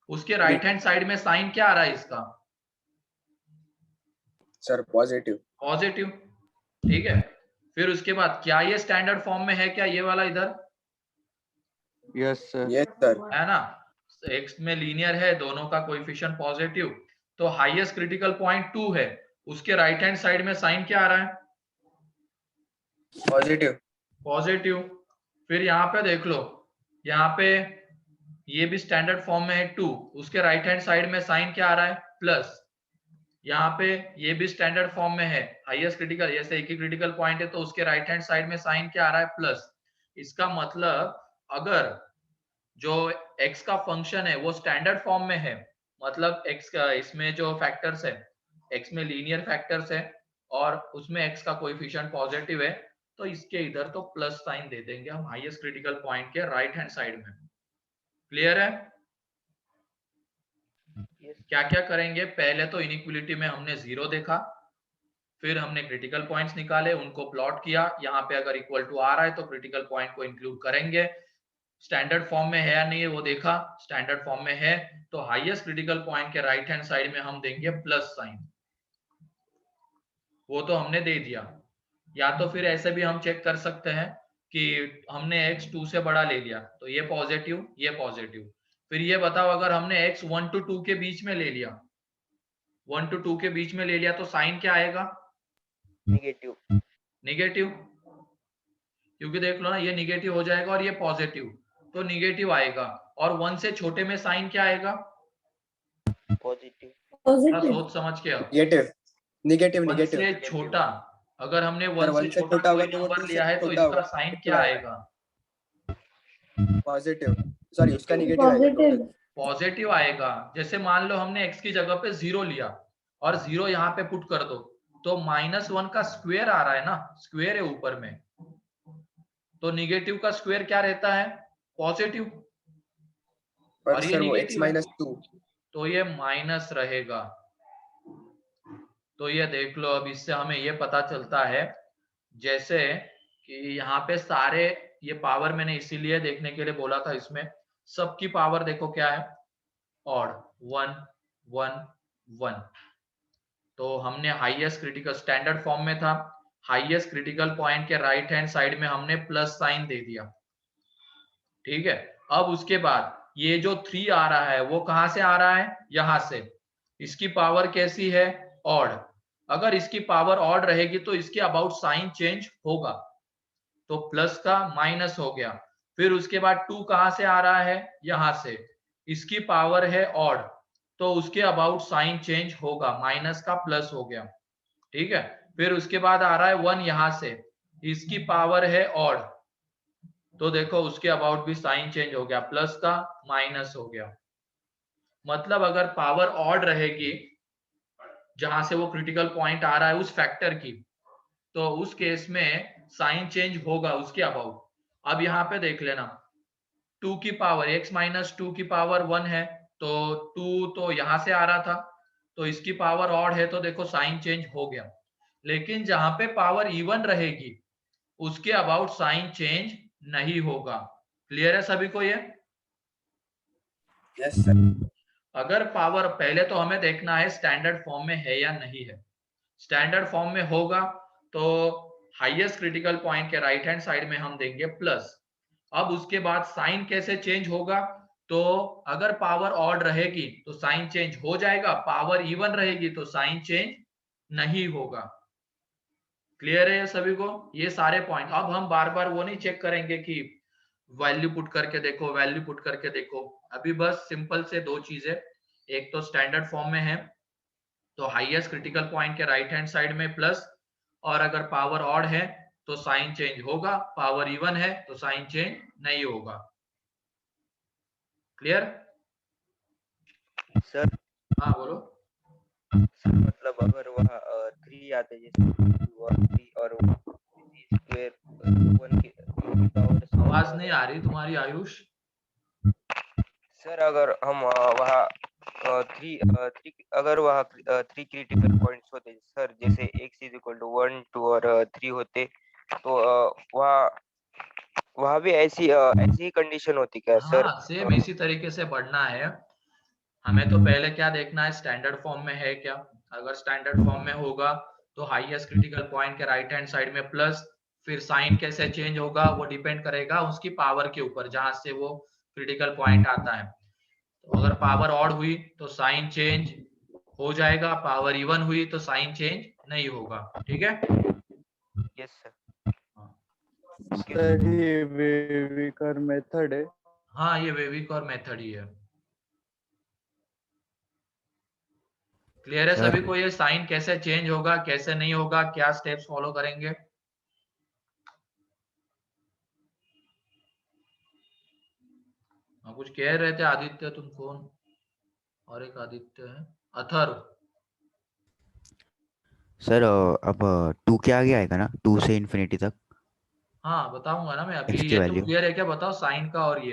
उसके राइट हैंड साइड में साइन क्या आ रहा है इसका, सर पॉजिटिव। पॉजिटिव। ठीक है, फिर उसके बाद क्या ये स्टैंडर्ड फॉर्म में है क्या, ये वाला इधर यस सर। Yes sir. है ना, एक्स में लीनियर है, दोनों का कोएफिशिएंट पॉजिटिव, तो हाईएस्ट क्रिटिकल पॉइंट 2 है, उसके राइट हैंड साइड में साइन क्या आ रहा है, पॉजिटिव। पॉजिटिव। फिर यहाँ पे देख लो, यहाँ पे ये भी स्टैंडर्ड फॉर्म में है 2, उसके राइट हैंड साइड में साइन क्या आ रहा है, प्लस। यहाँ पे ये भी स्टैंडर्ड फॉर्म में है, हाईएस्ट क्रिटिकल, जैसे एक ही क्रिटिकल पॉइंट है तो उसके राइट हैंड साइड में साइन क्या आ रहा है, प्लस। इसका मतलब अगर जो x का फंक्शन है वो स्टैंडर्ड फॉर्म में है, मतलब x का इसमें जो फैक्टर्स है, x में लीनियर फैक्टर्स है और उसमें x का कोएफिशिएंट पॉजिटिव है, तो इसके इधर तो प्लस साइन दे देंगे हम हाईएस्ट क्रिटिकल पॉइंट के राइट हैंड साइड में। क्लियर है? क्या क्या करेंगे, पहले तो इनइक्वालिटी में हमने 0 देखा, फिर हमने क्रिटिकल पॉइंट्स निकाले, उनको प्लॉट किया, यहाँ पे अगर इक्वल टू आ रहा है तो क्रिटिकल पॉइंट को इंक्लूड करेंगे, स्टैंडर्ड फॉर्म में है या नहीं है वो देखा, स्टैंडर्ड फॉर्म में है तो हाईएस्ट क्रिटिकल पॉइंट के राइट हैंड साइड में हम देंगे प्लस साइन, वो तो हमने दे दिया। या तो फिर ऐसे भी हम चेक कर सकते हैं कि हमने x 2 से बड़ा ले लिया तो ये पॉजिटिव, ये पॉजिटिव, फिर ये बताओ अगर हमने x 1 to 2 के बीच में ले लिया, 1 to 2 के बीच में ले लिया तो साइन क्या आएगा, नेगेटिव। निगेटिव, क्योंकि देख लो ना ये निगेटिव हो जाएगा और ये पॉजिटिव, तो निगेटिव आएगा, और 1 से छोटे में साइन क्या आएगा, पॉजिटिव। थोड़ा पॉजिटिव। सोच समझ के अब, नेगेटिव। Negative 1 negative. से छोटा, अगर हमने 1 1 से से छोटा छोटा कोई होगा तो वो नंबर 2 से लिया है तो छोटा इसका होगा, साइन क्या आएगा, पॉजिटिव। सॉरी उसका नेगेटिव आएगा। पॉजिटिव। पॉजिटिव आएगा। जैसे मान लो हमने x की जगह पे 0 लिया और 0 यहाँ पे पुट कर दो, तो -1 का स्क्वायर आ रहा है ना, स्क्वायर है ऊपर में, तो निगेटिव का स्क्वायर क्या रहता है, पॉजिटिव, पर और ये सर वो x निगेटिव है -2। तो ये माइनस रहेगा। तो ये देख लो, अब इससे हमें ये पता चलता है जैसे कि यहाँ पे सारे ये पावर मैंने इसीलिए देखने के लिए बोला था, इसमें सबकी पावर देखो क्या है, ऑड, 1 1 1, तो हमने हाईएस्ट क्रिटिकल, स्टैंडर्ड फॉर्म में था, हाईएस्ट क्रिटिकल पॉइंट के राइट हैंड साइड में हमने प्लस साइन दे दिया, ठीक है। अब उसके बाद ये जो 3 आ रहा है वो कहां से आ रहा है, यहां से, इसकी पावर कैसी है, ऑड, अगर इसकी पावर ऑड रहेगी तो इसके अबाउट साइन चेंज होगा, तो प्लस का माइनस हो गया। फिर उसके बाद 2 कहां से आ रहा है, यहां से, इसकी पावर है ऑड, तो उसके अबाउट साइन चेंज होगा, माइनस का प्लस हो गया, ठीक है। फिर उसके बाद आ रहा है 1 यहां से, इसकी पावर है ऑड, तो देखो उसके अबाउट भी साइन चेंज हो गया, प्लस का माइनस हो गया। मतलब अगर पावर ऑड रहेगी जहां से वो क्रिटिकल पॉइंट आ रहा है उस फैक्टर की, तो उस केस में साइन चेंज होगा उसके अबाउट। अब यहाँ पे देख लेना, 2 की पावर x - 2 की पावर 1 है, तो 2 तो यहां से आ रहा था, तो इसकी पावर ऑड है, तो देखो साइन चेंज हो गया। लेकिन जहां पे पावर इवन रहेगी उसके अबाउट साइन चेंज नहीं होगा। क्लियर है सभी को ये? Yes sir. अगर पावर, पहले तो हमें देखना है स्टैंडर्ड फॉर्म में है या नहीं है, स्टैंडर्ड फॉर्म में होगा तो हाईएस्ट क्रिटिकल पॉइंट के राइट हैंड साइड में हम देंगे प्लस। अब उसके बाद साइन कैसे चेंज होगा, तो अगर पावर ऑड रहेगी तो साइन चेंज हो जाएगा, पावर इवन रहेगी तो साइन चेंज नहीं होगा। क्लियर है सभी को ये सारे पॉइंट? अब हम बार बार वो नहीं चेक करेंगे कि वैल्यू पुट करके देखो, वैल्यू पुट करके देखो, अभी बस सिंपल से 2 चीजें, एक तो स्टैंडर्ड फॉर्म में है तो हाईएस्ट क्रिटिकल पॉइंट के राइट हैंड साइड में प्लस, और अगर पावर ऑड है तो साइन चेंज होगा, पावर इवन है तो साइन चेंज नहीं होगा। क्लियर? सर हाँ बोलो। सर मतलब अगर वहाँ 3 आते जैसे 3 और स्क्वायर 1 की पावर, आवाज नहीं आ रही तुम्हारी आयुष। सर अगर हम वहाँ 3 अगर वहाँ 3 क्रिटिकल पॉइंट्स होते सर, जैसे x = 1 2 और 3 होते, तो वहाँ भी ऐसी ही कंडीशन होती क्या सर? हाँ सेम इसी तरीके से बढ़ना है हमें। तो पहले क्या देखना है, स्टैंडर्ड फॉर्म में है क्या, अगर स्टैंडर्ड फॉर्म में होगा तो हाईएस्ट क्रिटिकल पॉइंट के राइट हैंड साइड में प्लस, फिर साइन कैसे चेंज होगा वो डिपेंड करेगा उसकी पावर के ऊपर, जहां से वो क्रिटिकल पॉइंट आता है। तो अगर पावर ऑड हुई तो साइन चेंज हो जाएगा, पावर इवन हुई तो साइन चेंज नहीं होगा। ठीक है। Yes sir. सर ये वेविकर मेथड है। हाँ, ये वेविकर मेथड ही है। क्लियर है सर सभी को? ये साइन कैसे चेंज होगा, कैसे नहीं होगा, क्या स्टेप्स फॉलो करेंगे? हाँ, कुछ कह रहे थे आदित्य, तुम कौन? और एक आदित्य है, अथर्व। सर अब 2 के आगे आएगा ना, 2 से इन्फिनिटी तक हाँ बताऊंगा ना मैं अभी। x की ये तुम वैल्यू। क्लियर है क्या, बताओ साइन का? और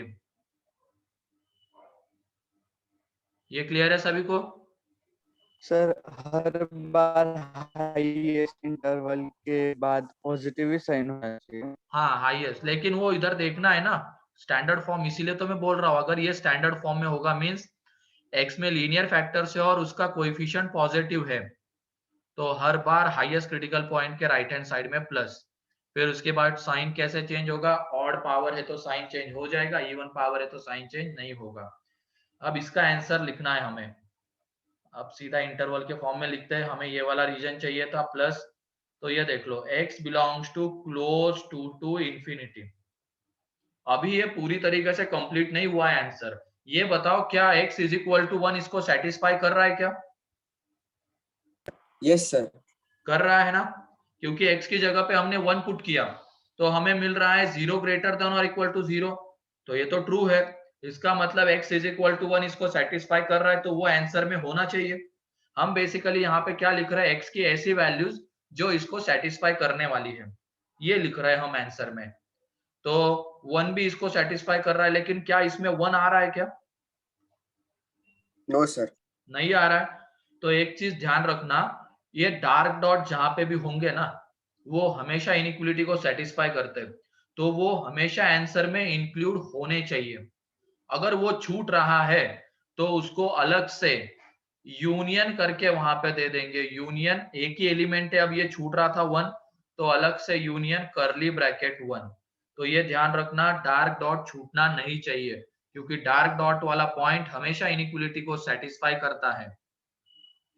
ये क्लियर है सभी को? सर हर बार हाईएस्ट इंटरवल के बाद पॉजिटिव ही साइन होना चाहिए। हाँ हाईएस्ट, लेकिन वो इधर देखना है ना स्टैंडर्ड फॉर्म, इसीलिए तो मैं बोल रहा हूँ अगर ये स्टैंडर्ड फॉर्म में होगा मींस x में लीनियर फैक्टर्स है और उसका कोएफिशिएंट पॉजिटिव है, तो हर बार हाईएस्ट क्रिटिकल पॉइंट के राइट हैंड साइड में प्लस। फिर उसके बाद साइन कैसे चेंज होगा? ऑड पावर है तो साइन चेंज हो जाएगा, इवन पावर है तो साइन चेंज नहीं होगा। अब इसका आंसर लिखना है हमें। अब सीधा इंटरवल के फॉर्म में लिखते हैं, हमें ये वाला रीजन चाहिए था प्लस। तो ये देख लो x belongs to close to infinity. अभी ये पूरी तरीके से कंप्लीट नहीं हुआ है आंसर। ये बताओ क्या x इज इक्वल टू 1 इसको सेटिस्फाई कर रहा है क्या? Yes sir. कर रहा है ना, क्योंकि x की जगह पे हमने 1 पुट किया तो हमें मिल रहा है 0 ग्रेटर देन और इक्वल टू 0। तो ये तो ट्रू है, इसका मतलब x इज इक्वल टू 1 इसको सेटिस्फाई कर रहा है, तो वो आंसर में होना चाहिए। हम बेसिकली यहाँ पे क्या लिख रहे हैं? x की ऐसी वैल्यूज जो इसको सेटिस्फाई करने वाली है, ये लिख रहे हैं हम आंसर में। तो 1 भी इसको सेटिस्फाई कर रहा है, लेकिन क्या इसमें 1 आ रहा है क्या? No sir. नहीं आ रहा है। तो एक चीज ध्यान रखना, ये डार्क डॉट जहां पे भी होंगे ना वो हमेशा इनइक्वलिटी को सेटिस्फाई करते हैं, तो वो हमेशा आंसर में इंक्लूड होने चाहिए। अगर वो छूट रहा है तो उसको अलग से यूनियन करके वहां पे दे देंगे। यूनियन एक ही एलिमेंट है, अब ये छूट रहा था 1 तो अलग से यूनियन करली ब्रैकेट 1। तो ये ध्यान रखना डार्क डॉट छूटना नहीं चाहिए, क्योंकि डार्क डॉट वाला पॉइंट हमेशा इनइक्वलिटी को सेटिस्फाई करता है।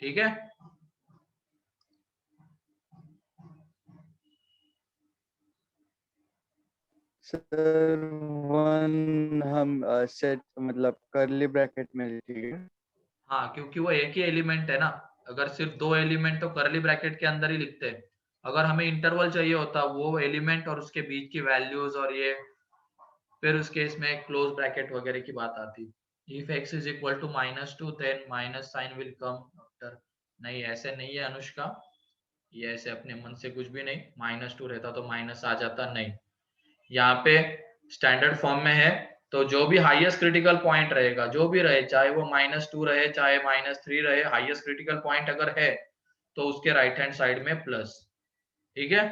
ठीक है। सर 1 हम सेट मतलब करली ब्रैकेट में लिखेंगे। हाँ, क्योंकि वो एक ही एलिमेंट है ना। अगर सिर्फ 2 एलिमेंट तो करली ब्रैकेट के अंदर ही लिखते हैं। अगर हमें इंटरवल चाहिए होता वो एलिमेंट और उसके बीच की वैल्यूज और ये, फिर उस केस में क्लोज ब्रैकेट वगैरह की बात आती। If x is equal to -2 then minus sign will come after. नहीं, ऐसे नहीं है अनुष्का, ये ऐसे अपने मन से कुछ भी नहीं। -2 रहता तो माइनस आ जाता, नहीं। यहाँ पे स्टैंडर्ड फॉर्म में है तो जो भी हाईएस्ट क्रिटिकल पॉइंट रहेगा, जो भी रहे, चाहे वो -2 रहे चाहे -3 रहे, हाईएस्ट क्रिटिकल पॉइंट अगर है तो उसके राइट हैंड साइड में प्लस। ठीक है।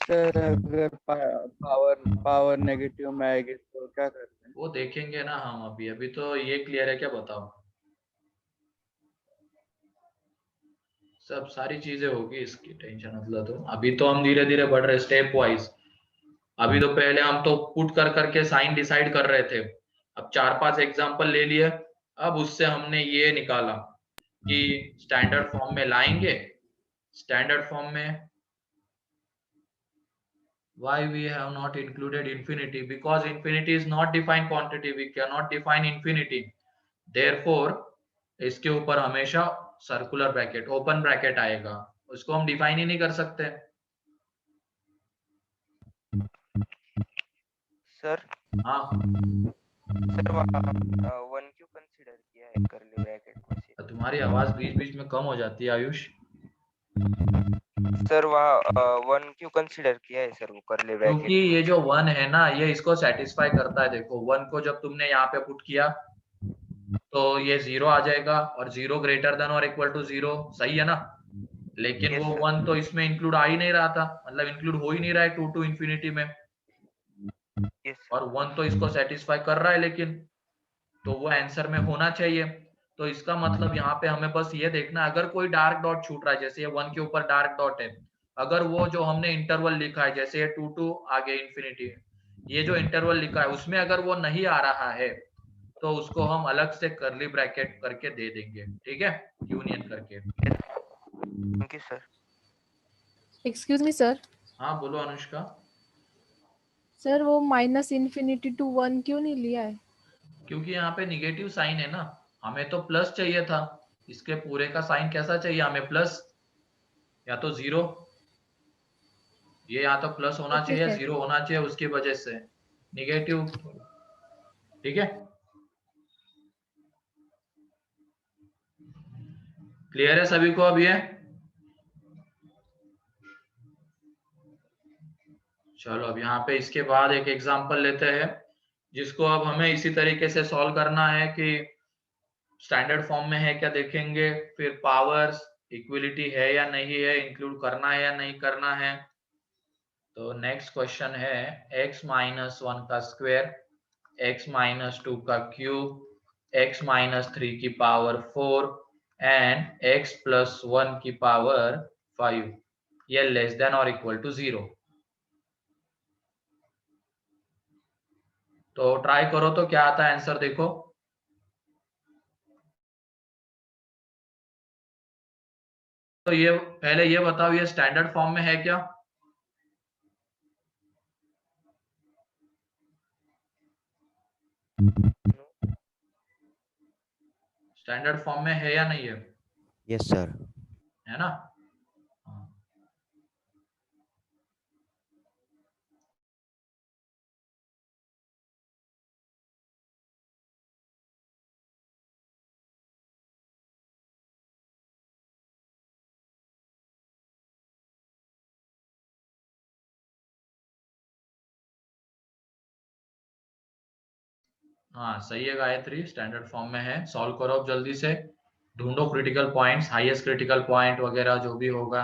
सर अगर पावर नेगेटिव में आएगी तो क्या करते हैं? वो देखेंगे ना हम अभी। अभी तो ये क्लियर है क्या, बताओ? सब सारी चीजें होगी, इसकी टेंशन मतलब। तो अभी तो हम धीरे धीरे बढ़ रहे स्टेप वाइज। अभी तो पहले हम तो पुट कर करके साइन डिसाइड कर रहे थे, अब 4-5 एग्जांपल ले लिए, अब उससे हमने ये निकाला कि स्टैंडर्ड फॉर्म में लाएंगे। स्टैंडर्ड फॉर्म में why we have not included infinity? Because infinity is not defined quantity, we cannot define infinity, therefore इसके ऊपर हमेशा सर्कुलर ब्रैकेट ओपन ब्रैकेट आएगा, उसको हम डिफाइन ही नहीं कर सकते। सर हाँ, सर वहाँ 1 क्यों कंसीडर किया है करली ब्रैकेट में से? तो तुम्हारी आवाज बीच बीच में कम हो जाती है आयुष। सर वहाँ 1 क्यों कंसीडर किया है सर वो करली क्योंकि ब्रैकेट? ये जो 1 है ना ये इसको सेटिस्फाई करता है। देखो 1 को जब तुमने यहाँ पे पुट किया तो ये 0 आ जाएगा, और 0 ग्रेटर देन और इक्वल टू 0, सही है ना। लेकिन Yes, वो sir. 1 तो इसमें इंक्लूड आ ही नहीं रहा था, मतलब इंक्लूड हो ही नहीं रहा है 2 टू इंफिनिटी में, Yes, sir. और 1 तो इसको सेटिस्फाई कर रहा है, लेकिन तो वो आंसर में होना चाहिए। तो इसका मतलब यहाँ पे हमें बस ये देखना, अगर कोई डार्क डॉट छूट रहा है, जैसे ये 1 के ऊपर डार्क डॉट है, अगर वो जो हमने इंटरवल लिखा है, जैसे ये 2 टू आगे इंफिनिटी, ये जो इंटरवल लिखा है उसमें अगर वो नहीं आ रहा है तो उसको हम अलग से कर्ली ब्रैकेट करके दे देंगे, ठीक है, यूनियन करके। Thank you sir. Excuse me sir. हाँ बोलो अनुष्का। सर वो माइनस इन्फिनिटी टू 1 क्यों नहीं लिया है? क्योंकि यहाँ पे निगेटिव साइन है ना, हमें तो प्लस चाहिए था, इसके पूरे का साइन कैसा चाहिए हमें, प्लस या तो 0, ये या तो प्लस होना ओके चाहिए या सर। 0 होना चाहिए, उसकी वजह से निगेटिव, ठीक है। क्लियर है सभी को अब ये? चलो अब यहाँ पे इसके बाद एक एग्जांपल लेते हैं जिसको अब हमें इसी तरीके से सॉल्व करना है कि स्टैंडर्ड फॉर्म में है क्या देखेंगे, फिर पावर्स इक्विलिटी है या नहीं है, इंक्लूड करना है या नहीं करना है। तो नेक्स्ट क्वेश्चन है x माइनस 1 का स्क्वायर, x माइनस 2 का क्यूब, x माइनस 3 की पावर 4 एंड x प्लस 1 की पावर 5, ये लेस देन और इक्वल टू 0। तो ट्राई करो तो क्या आता है आंसर देखो। तो ये पहले ये बताओ ये स्टैंडर्ड फॉर्म में है क्या? स्टैंडर्ड फॉर्म में है या नहीं है? Yes, sir. है ना? हाँ। हाँ सही है गायत्री, स्टैंडर्ड फॉर्म में है। सॉल्व करो अब जल्दी से, ढूंढो critical points, highest critical point वगैरह जो भी होगा।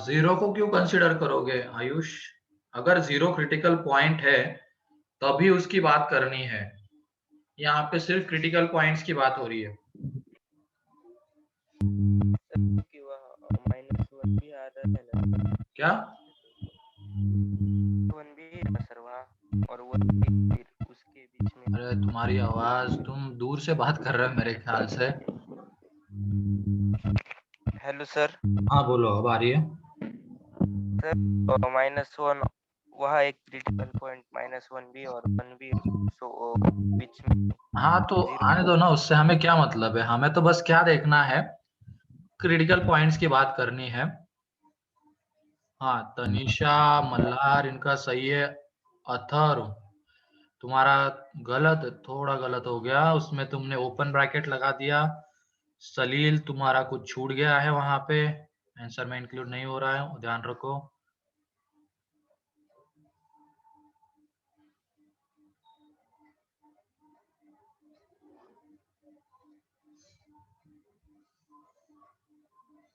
जीरो को क्यों कंसिडर करोगे आयुष? अगर जीरो क्रिटिकल पॉइंट है तभी उसकी बात करनी है। यहाँ पे सिर्फ क्रिटिकल पॉइंट्स की बात हो रही है। क्योंकि वह -1 भी आ रहा है ना, क्या? 1 भी है ना सर वहाँ, और 1 भी फिर उसके बीच में। अरे तुम्हारी आवाज, तुम दूर से बात कर रहे हो मेरे ख्याल से। Hello sir. हाँ बोलो, अब आ रही है। सर -1 वहाँ एक क्रिटिकल पॉइंट -1 भी और 1 भी, सो बीच में हाँ तो 0। आने दो ना, उससे हमें क्या मतलब है? हमें तो बस क्या देखना है, क्रिटिकल पॉइंट्स की बात करनी है। हाँ, तनिषा, मल्हार, इनका सही है। अथर्व, तुम्हारा गलत, थोड़ा गलत हो गया, उसमें तुमने ओपन ब्रैकेट लगा दिया। सलील, तुम्हारा कुछ छूट गया है वहां पे, आंसर में इंक्लूड नहीं हो रहा है, ध्यान रखो।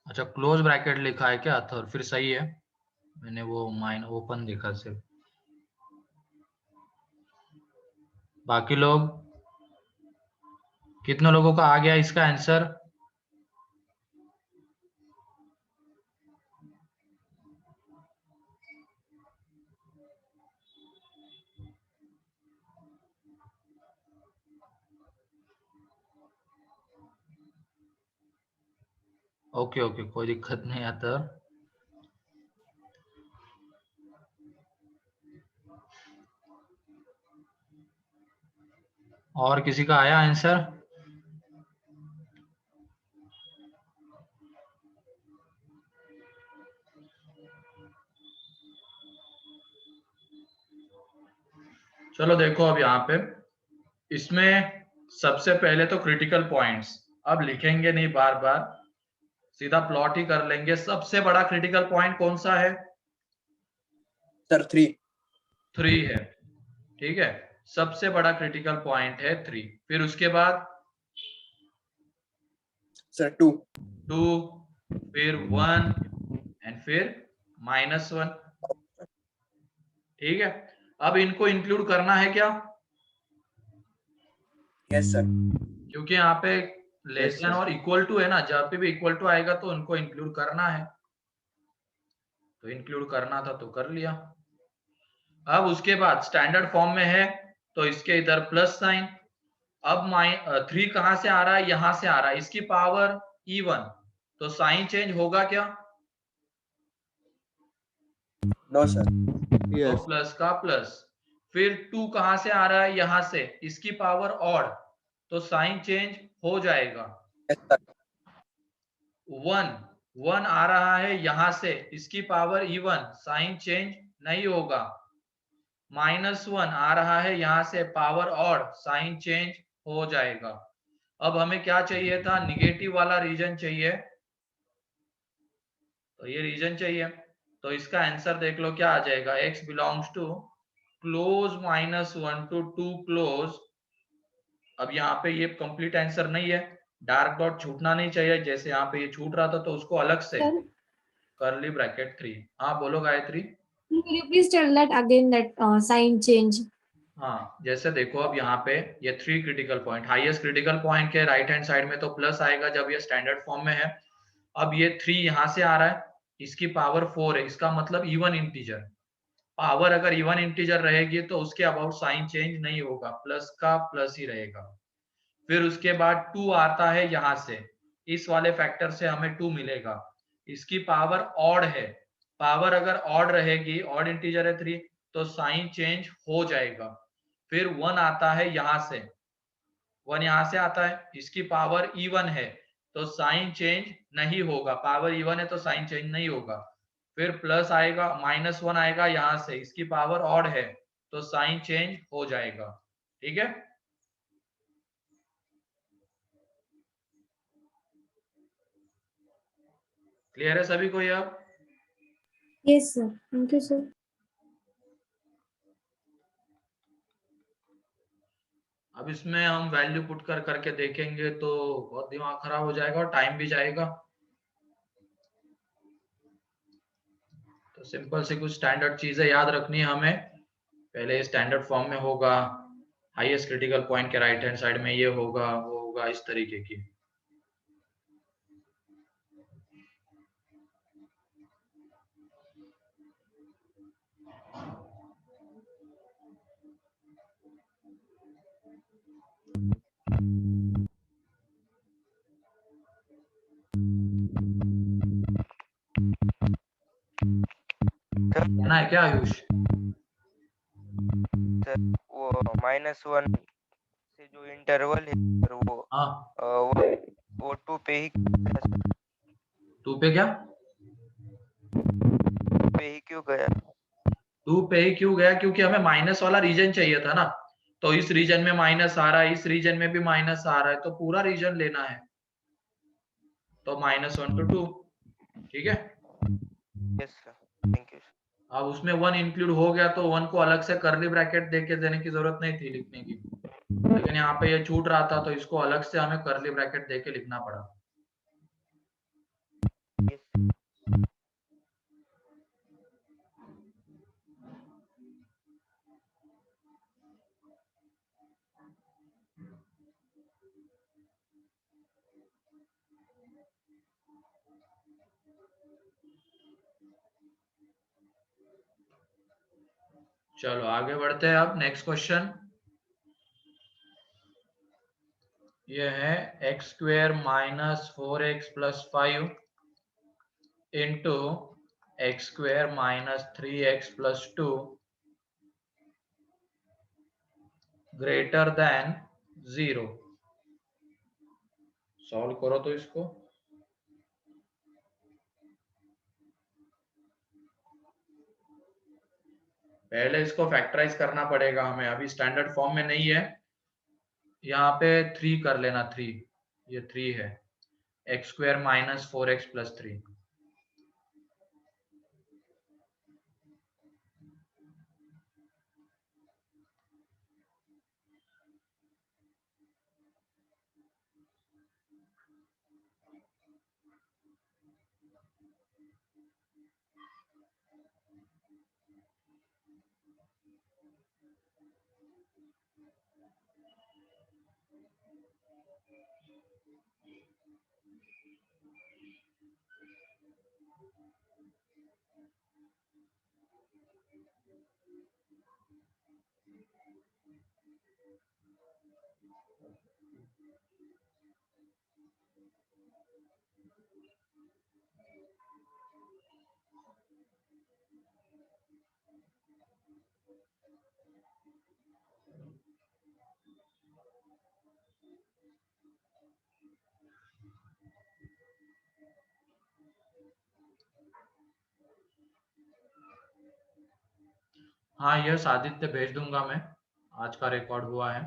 अच्छा, क्लोज ब्रैकेट लिखा है क्या अथर्व? फिर सही है, मैंने वो माइन ओपन देखा सिर्फ। बाकी लोग, कितने लोगों का आ गया इसका आंसर? ओके ओके, कोई दिक्कत नहीं आता। और किसी का आया आंसर? चलो देखो, अब यहाँ पे इसमें सबसे पहले तो क्रिटिकल पॉइंट्स अब लिखेंगे नहीं बार बार, सीधा प्लॉट ही कर लेंगे। सबसे बड़ा क्रिटिकल पॉइंट कौन सा है? सर 3। 3 है, ठीक है। सबसे बड़ा क्रिटिकल पॉइंट है 3। फिर उसके बाद सर 2। 2, फिर 1 एंड फिर -1, ठीक है। अब इनको इंक्लूड करना है क्या? Yes sir. क्योंकि यहाँ पे लेस Yes, देन sir. और इक्वल टू है ना, जब पे भी इक्वल टू आएगा तो उनको इंक्लूड करना है, तो इंक्लूड करना था तो कर लिया। अब उसके बाद स्टैंडर्ड फॉर्म में है तो इसके इधर प्लस साइन। अब 3 कहां से आ रहा है? यहां से आ रहा है, इसकी पावर E1, तो साइन चेंज होगा क्या? No sir. तो Yes. प्लस का प्लस। फिर 2 कहां से आ रहा है? यहां से, इसकी पावर ऑड, तो साइन चेंज हो जाएगा। Yes sir. 1 आ रहा है यहां से, इसकी पावर E1, साइन चेंज नहीं होगा। -1 आ रहा है यहां से, पावर ऑड, साइन चेंज हो जाएगा। अब हमें क्या चाहिए था? निगेटिव वाला रीजन चाहिए, तो ये रीजन चाहिए। तो इसका आंसर देख लो क्या आ जाएगा। x belongs to close -1 to 2 close. अब यहाँ पे ये कंप्लीट आंसर नहीं है, डार्क डॉट छूटना नहीं चाहिए, जैसे यहाँ पे ये छूट रहा था तो उसको अलग से Sir, कर्ली ब्रैकेट 3। हाँ बोलो Gayatri. will you please tell that again, that sign change? हाँ, जैसे देखो अब यहाँ पे ये 3 critical point, highest critical point के राइट हैंड साइड में तो प्लस आएगा जब ये स्टैंडर्ड फॉर्म में है। अब ये 3 यहाँ से आ रहा है, इसकी पावर 4 है, इसका मतलब इवन इंटीजर। पावर अगर इवन इंटीजर रहेगी तो उसके अबाउट साइन चेंज नहीं होगा, प्लस का प्लस ही रहेगा। फिर उसके बाद 2 आता है यहाँ से, इस वाले फैक्टर से हमें 2 मिलेगा, इसकी पावर ऑड है। पावर अगर ऑड रहेगी, ऑड इंटीजर है 3, तो साइन चेंज हो जाएगा। फिर 1 आता है यहाँ से, 1 यहाँ से आता है, इसकी पावर इवन है, तो साइन चेंज नहीं होगा, पावर इवन है तो साइन चेंज नहीं होगा। फिर प्लस आएगा, -1 आएगा यहाँ से, इसकी पावर ऑड है, तो साइन चेंज हो जाएगा, ठीक है। क्लियर है सभी को ये? अब Yes, sir. Thank you, sir. अब इसमें हम वैल्यू पुट कर करके देखेंगे तो बहुत दिमाग खराब हो जाएगा और टाइम भी जाएगा। सिंपल से कुछ स्टैंडर्ड चीजें याद रखनी है हमें। पहले स्टैंडर्ड फॉर्म में होगा, हाईएस्ट क्रिटिकल पॉइंट के राइट हैंड साइड में ये होगा, वो होगा, इस तरीके की। कहना है क्या आयुष? सर वो -1 से जो इंटरवल है सर हाँ, वो 2 पे ही गया सर। 2 पे क्या? 2 पे ही क्यों गया? 2 पे ही क्यों गया? क्योंकि हमें माइनस वाला रीजन चाहिए था ना, तो इस रीजन में माइनस आ रहा है, इस रीजन में भी माइनस आ रहा है, तो पूरा रीजन लेना है, तो -1 to 2। ठीक है, यस सर, थैंक यू। अब उसमें 1 इंक्लूड हो गया तो 1 को अलग से कर्ली ब्रैकेट देके देने की जरूरत नहीं थी लिखने की, लेकिन यहाँ पे ये छूट रहा था तो इसको अलग से हमें कर्ली ब्रैकेट देके लिखना पड़ा। यस चलो आगे बढ़ते हैं। अब नेक्स्ट क्वेश्चन ये है x² - 4x + 5 into x² - 3x + 2 greater than 0। Solve करो तो इसको। पहले इसको फैक्टराइज करना पड़ेगा हमें, अभी स्टैंडर्ड फॉर्म में नहीं है। यहाँ पे 3 कर लेना, 3, ये 3 है, x² - 4x + 3। हाँ, यस आदित्य भेज दूंगा मैं, आज का रिकॉर्ड हुआ है।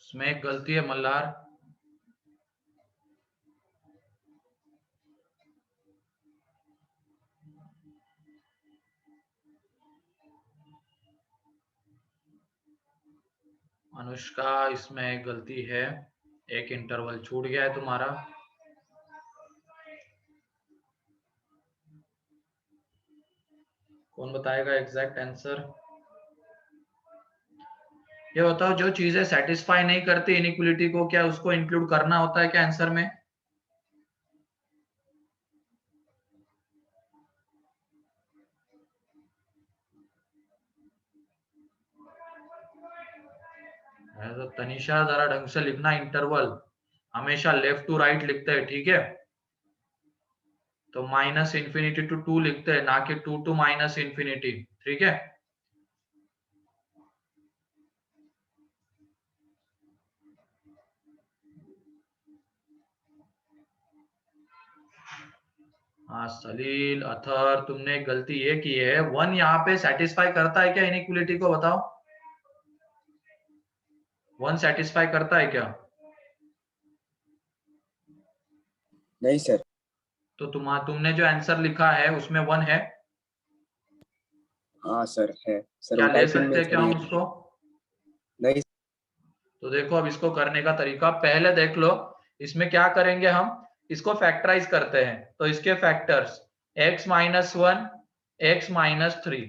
इसमें एक गलती है मल्हार, अनुष्का, इसमें एक गलती है, एक इंटरवल छूट गया है तुम्हारा। कौन बताएगा एग्जैक्ट आंसर? ये बताओ, जो चीजें सेटिस्फाई नहीं करती इनइक्वालिटी को, क्या उसको इंक्लूड करना होता है क्या आंसर में? तो तनिषा जरा ढंग से लिखना इंटरवल, हमेशा लेफ्ट टू राइट लिखते हैं, ठीक है? तो माइनस इंफिनिटी टू 2 लिखते हैं, ना कि 2 टू माइनस इंफिनिटी, ठीक है? हाँ सलील, अथर, तुमने एक गलती ये की है, 1 यहाँ पे सेटिस्फाई करता है क्या इनइक्वालिटी को, बताओ? 1 सेटिस्फाई करता है क्या? नहीं सर। तो तुमने जो आंसर लिखा है उसमें 1 है? हाँ सर है सर, क्या वो ले टाइपिंग सकते में हैं क्या थोड़ी। हम उसको? नहीं तो देखो अब इसको करने का तरीका पहले देख लो। इसमें क्या करेंगे हम, इसको फैक्टराइज करते हैं। तो इसके factors x minus 1, x minus 3,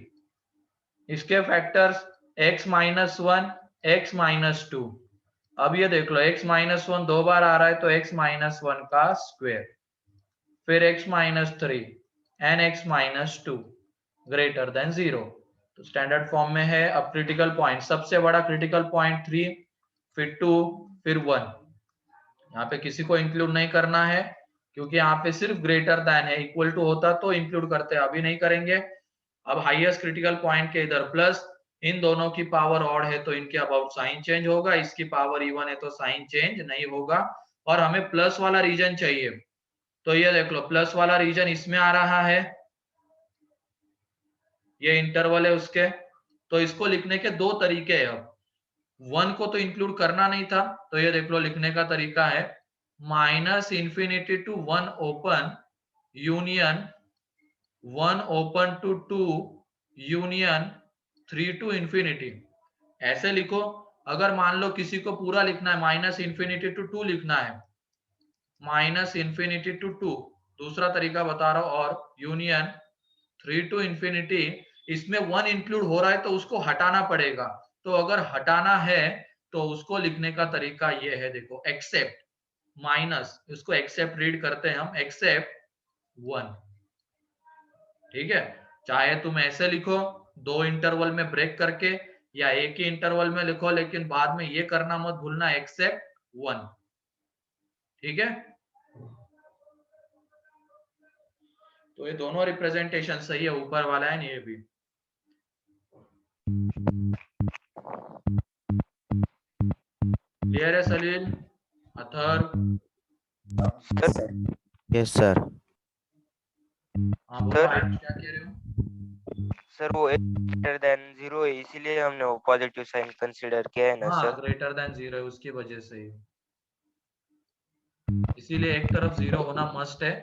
इसके factors x minus 1, x minus 2। अब ये देख लो, x माइनस 1 दो बार आ रहा है तो x माइनस 1 का स्क्वायर, फिर x minus 3 and x minus 2 greater than 0। तो स्टैंडर्ड फॉर्म में है। अब क्रिटिकल पॉइंट, सबसे बड़ा क्रिटिकल पॉइंट 3, फिर 2, फिर 1। यहाँ पे किसी को इंक्लूड नहीं करना है क्योंकि यहाँ पे सिर्फ ग्रेटर देन है, इक्वल टू होता तो इंक्लूड करते, अभी नहीं करेंगे। अब हाईएस्ट क्रिटिकल पॉइंट के इधर प्लस, इन दोनों की पावर ऑड है तो इनके अबाउट साइन चेंज होगा, इसकी पावर इवन है तो साइन चेंज नहीं होगा। और हमें प्लस वाला रीजन चाहिए, तो ये देख लो प्लस वाला रीजन इसमें आ रहा है, ये इंटरवल है उसके। तो इसको लिखने के दो तरीके हैं। अब 1 को तो इंक्लूड करना नहीं था, तो ये देख लो लिखने का तरीका है minus infinity to 1 open union 1 open to 2 union 3 to infinity. ऐसे लिखो। अगर मान लो किसी को पूरा लिखना है, माइनस इंफिनिटी टू 2 लिखना है, माइनस इंफिनिटी टू 2, दूसरा तरीका बता रहा हूं, और यूनियन 3 टू इंफिनिटी, इसमें 1 इंक्लूड हो रहा है तो उसको हटाना पड़ेगा। तो अगर हटाना है तो उसको लिखने का तरीका ये है, देखो एक्सेप्ट माइनस, इसको एक्सेप्ट रीड करते हैं हम, एक्सेप्ट 1, ठीक है? चाहे तुम ऐसे लिखो 2 इंटरवल में ब्रेक करके, या एक ही इंटरवल में लिखो, लेकिन बाद में ये करना मत भूलना, एक्सेप्ट 1, ठीक है? तो ये दोनों रिप्रेजेंटेशन सही है, ऊपर वाला है ये भी। क्लियर है सलील, अथर? सर। Yes sir. हाँ बोलो, सर। आयुष क्या कह रहे हो? सर वो ग्रेटर देन 0 है, इसीलिए हमने वो पॉजिटिव साइन कंसीडर किया है ना हाँ सर। ग्रेटर देन 0 है, उसकी वजह से ही, इसीलिए एक तरफ 0 होना मस्ट है।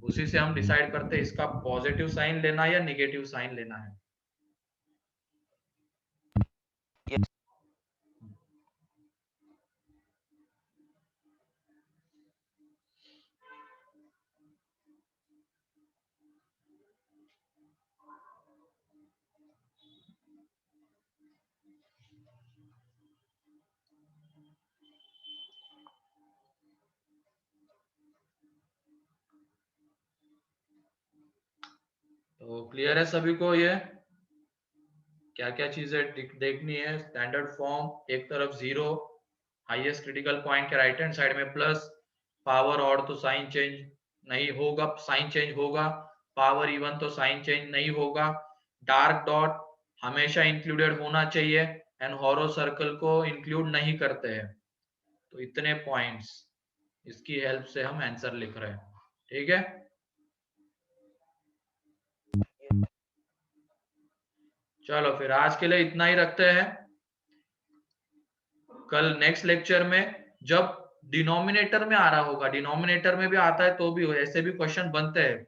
उसी से हम डिसाइड करते हैं इसका पॉजिटिव साइन लेना है या निगेटिव साइन लेना है। Yes. तो क्लियर है सभी को? ये क्या क्या चीजें देखनी है? स्टैंडर्ड फॉर्म, एक तरफ 0, हाईएस्ट क्रिटिकल पॉइंट के राइट हैंड साइड में प्लस, पावर ऑड तो साइन चेंज नहीं होगा, साइन चेंज होगा, पावर इवन तो साइन चेंज नहीं होगा, डार्क डॉट हमेशा इंक्लूडेड होना चाहिए, एंड हॉरो सर्कल को इंक्लूड नहीं करते हैं। तो इतने पॉइंट्स, इसकी हेल्प से हम आंसर लिख रहे हैं, ठीक है? चलो फिर आज के लिए इतना ही रखते हैं। कल नेक्स्ट लेक्चर में जब डिनोमिनेटर में आ रहा होगा, डिनोमिनेटर में भी आता है तो भी ऐसे भी क्वेश्चन बनते हैं,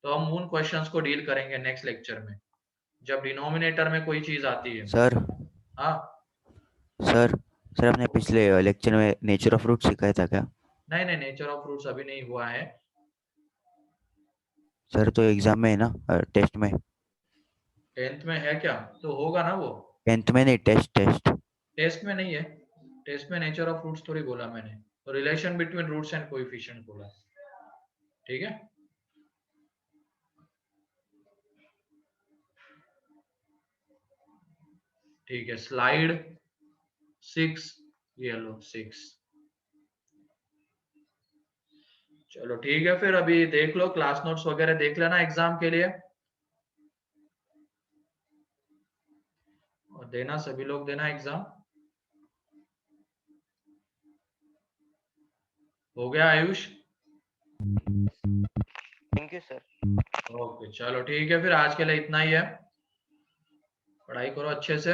तो हम उन क्वेश्चंस को डील करेंगे नेक्स्ट लेक्चर में, जब डिनोमिनेटर में कोई चीज आती है। सर हाँ सर सर आपने पिछले लेक्चर में नेचर ऑफ फ्रूट सिखाया था क्या? नहीं नहीं, नेचर ऑफ फ्रूट्स अभी नहीं हुआ है। सर तो एग्जाम में है ना, टेस्ट में। 10th में है क्या? तो होगा ना वो। 10th में नहीं, टेस्ट। टेस्ट में नहीं है। टेस्ट में नेचर ऑफ फ्रूट्स थोड़ी बोला मैंने, तो relation between roots and coefficient बोला। ठीक है, ठीक है। स्लाइड 6, ये लो 6। चलो ठीक है, फिर अभी देख लो, क्लास नोट्स वगैरह देख लेना एग्जाम के लिए, और देना, सभी लोग देना एग्जाम। हो गया Ayush? Thank you sir. Okay चलो ठीक है, फिर आज के लिए इतना ही है। पढ़ाई करो अच्छे से।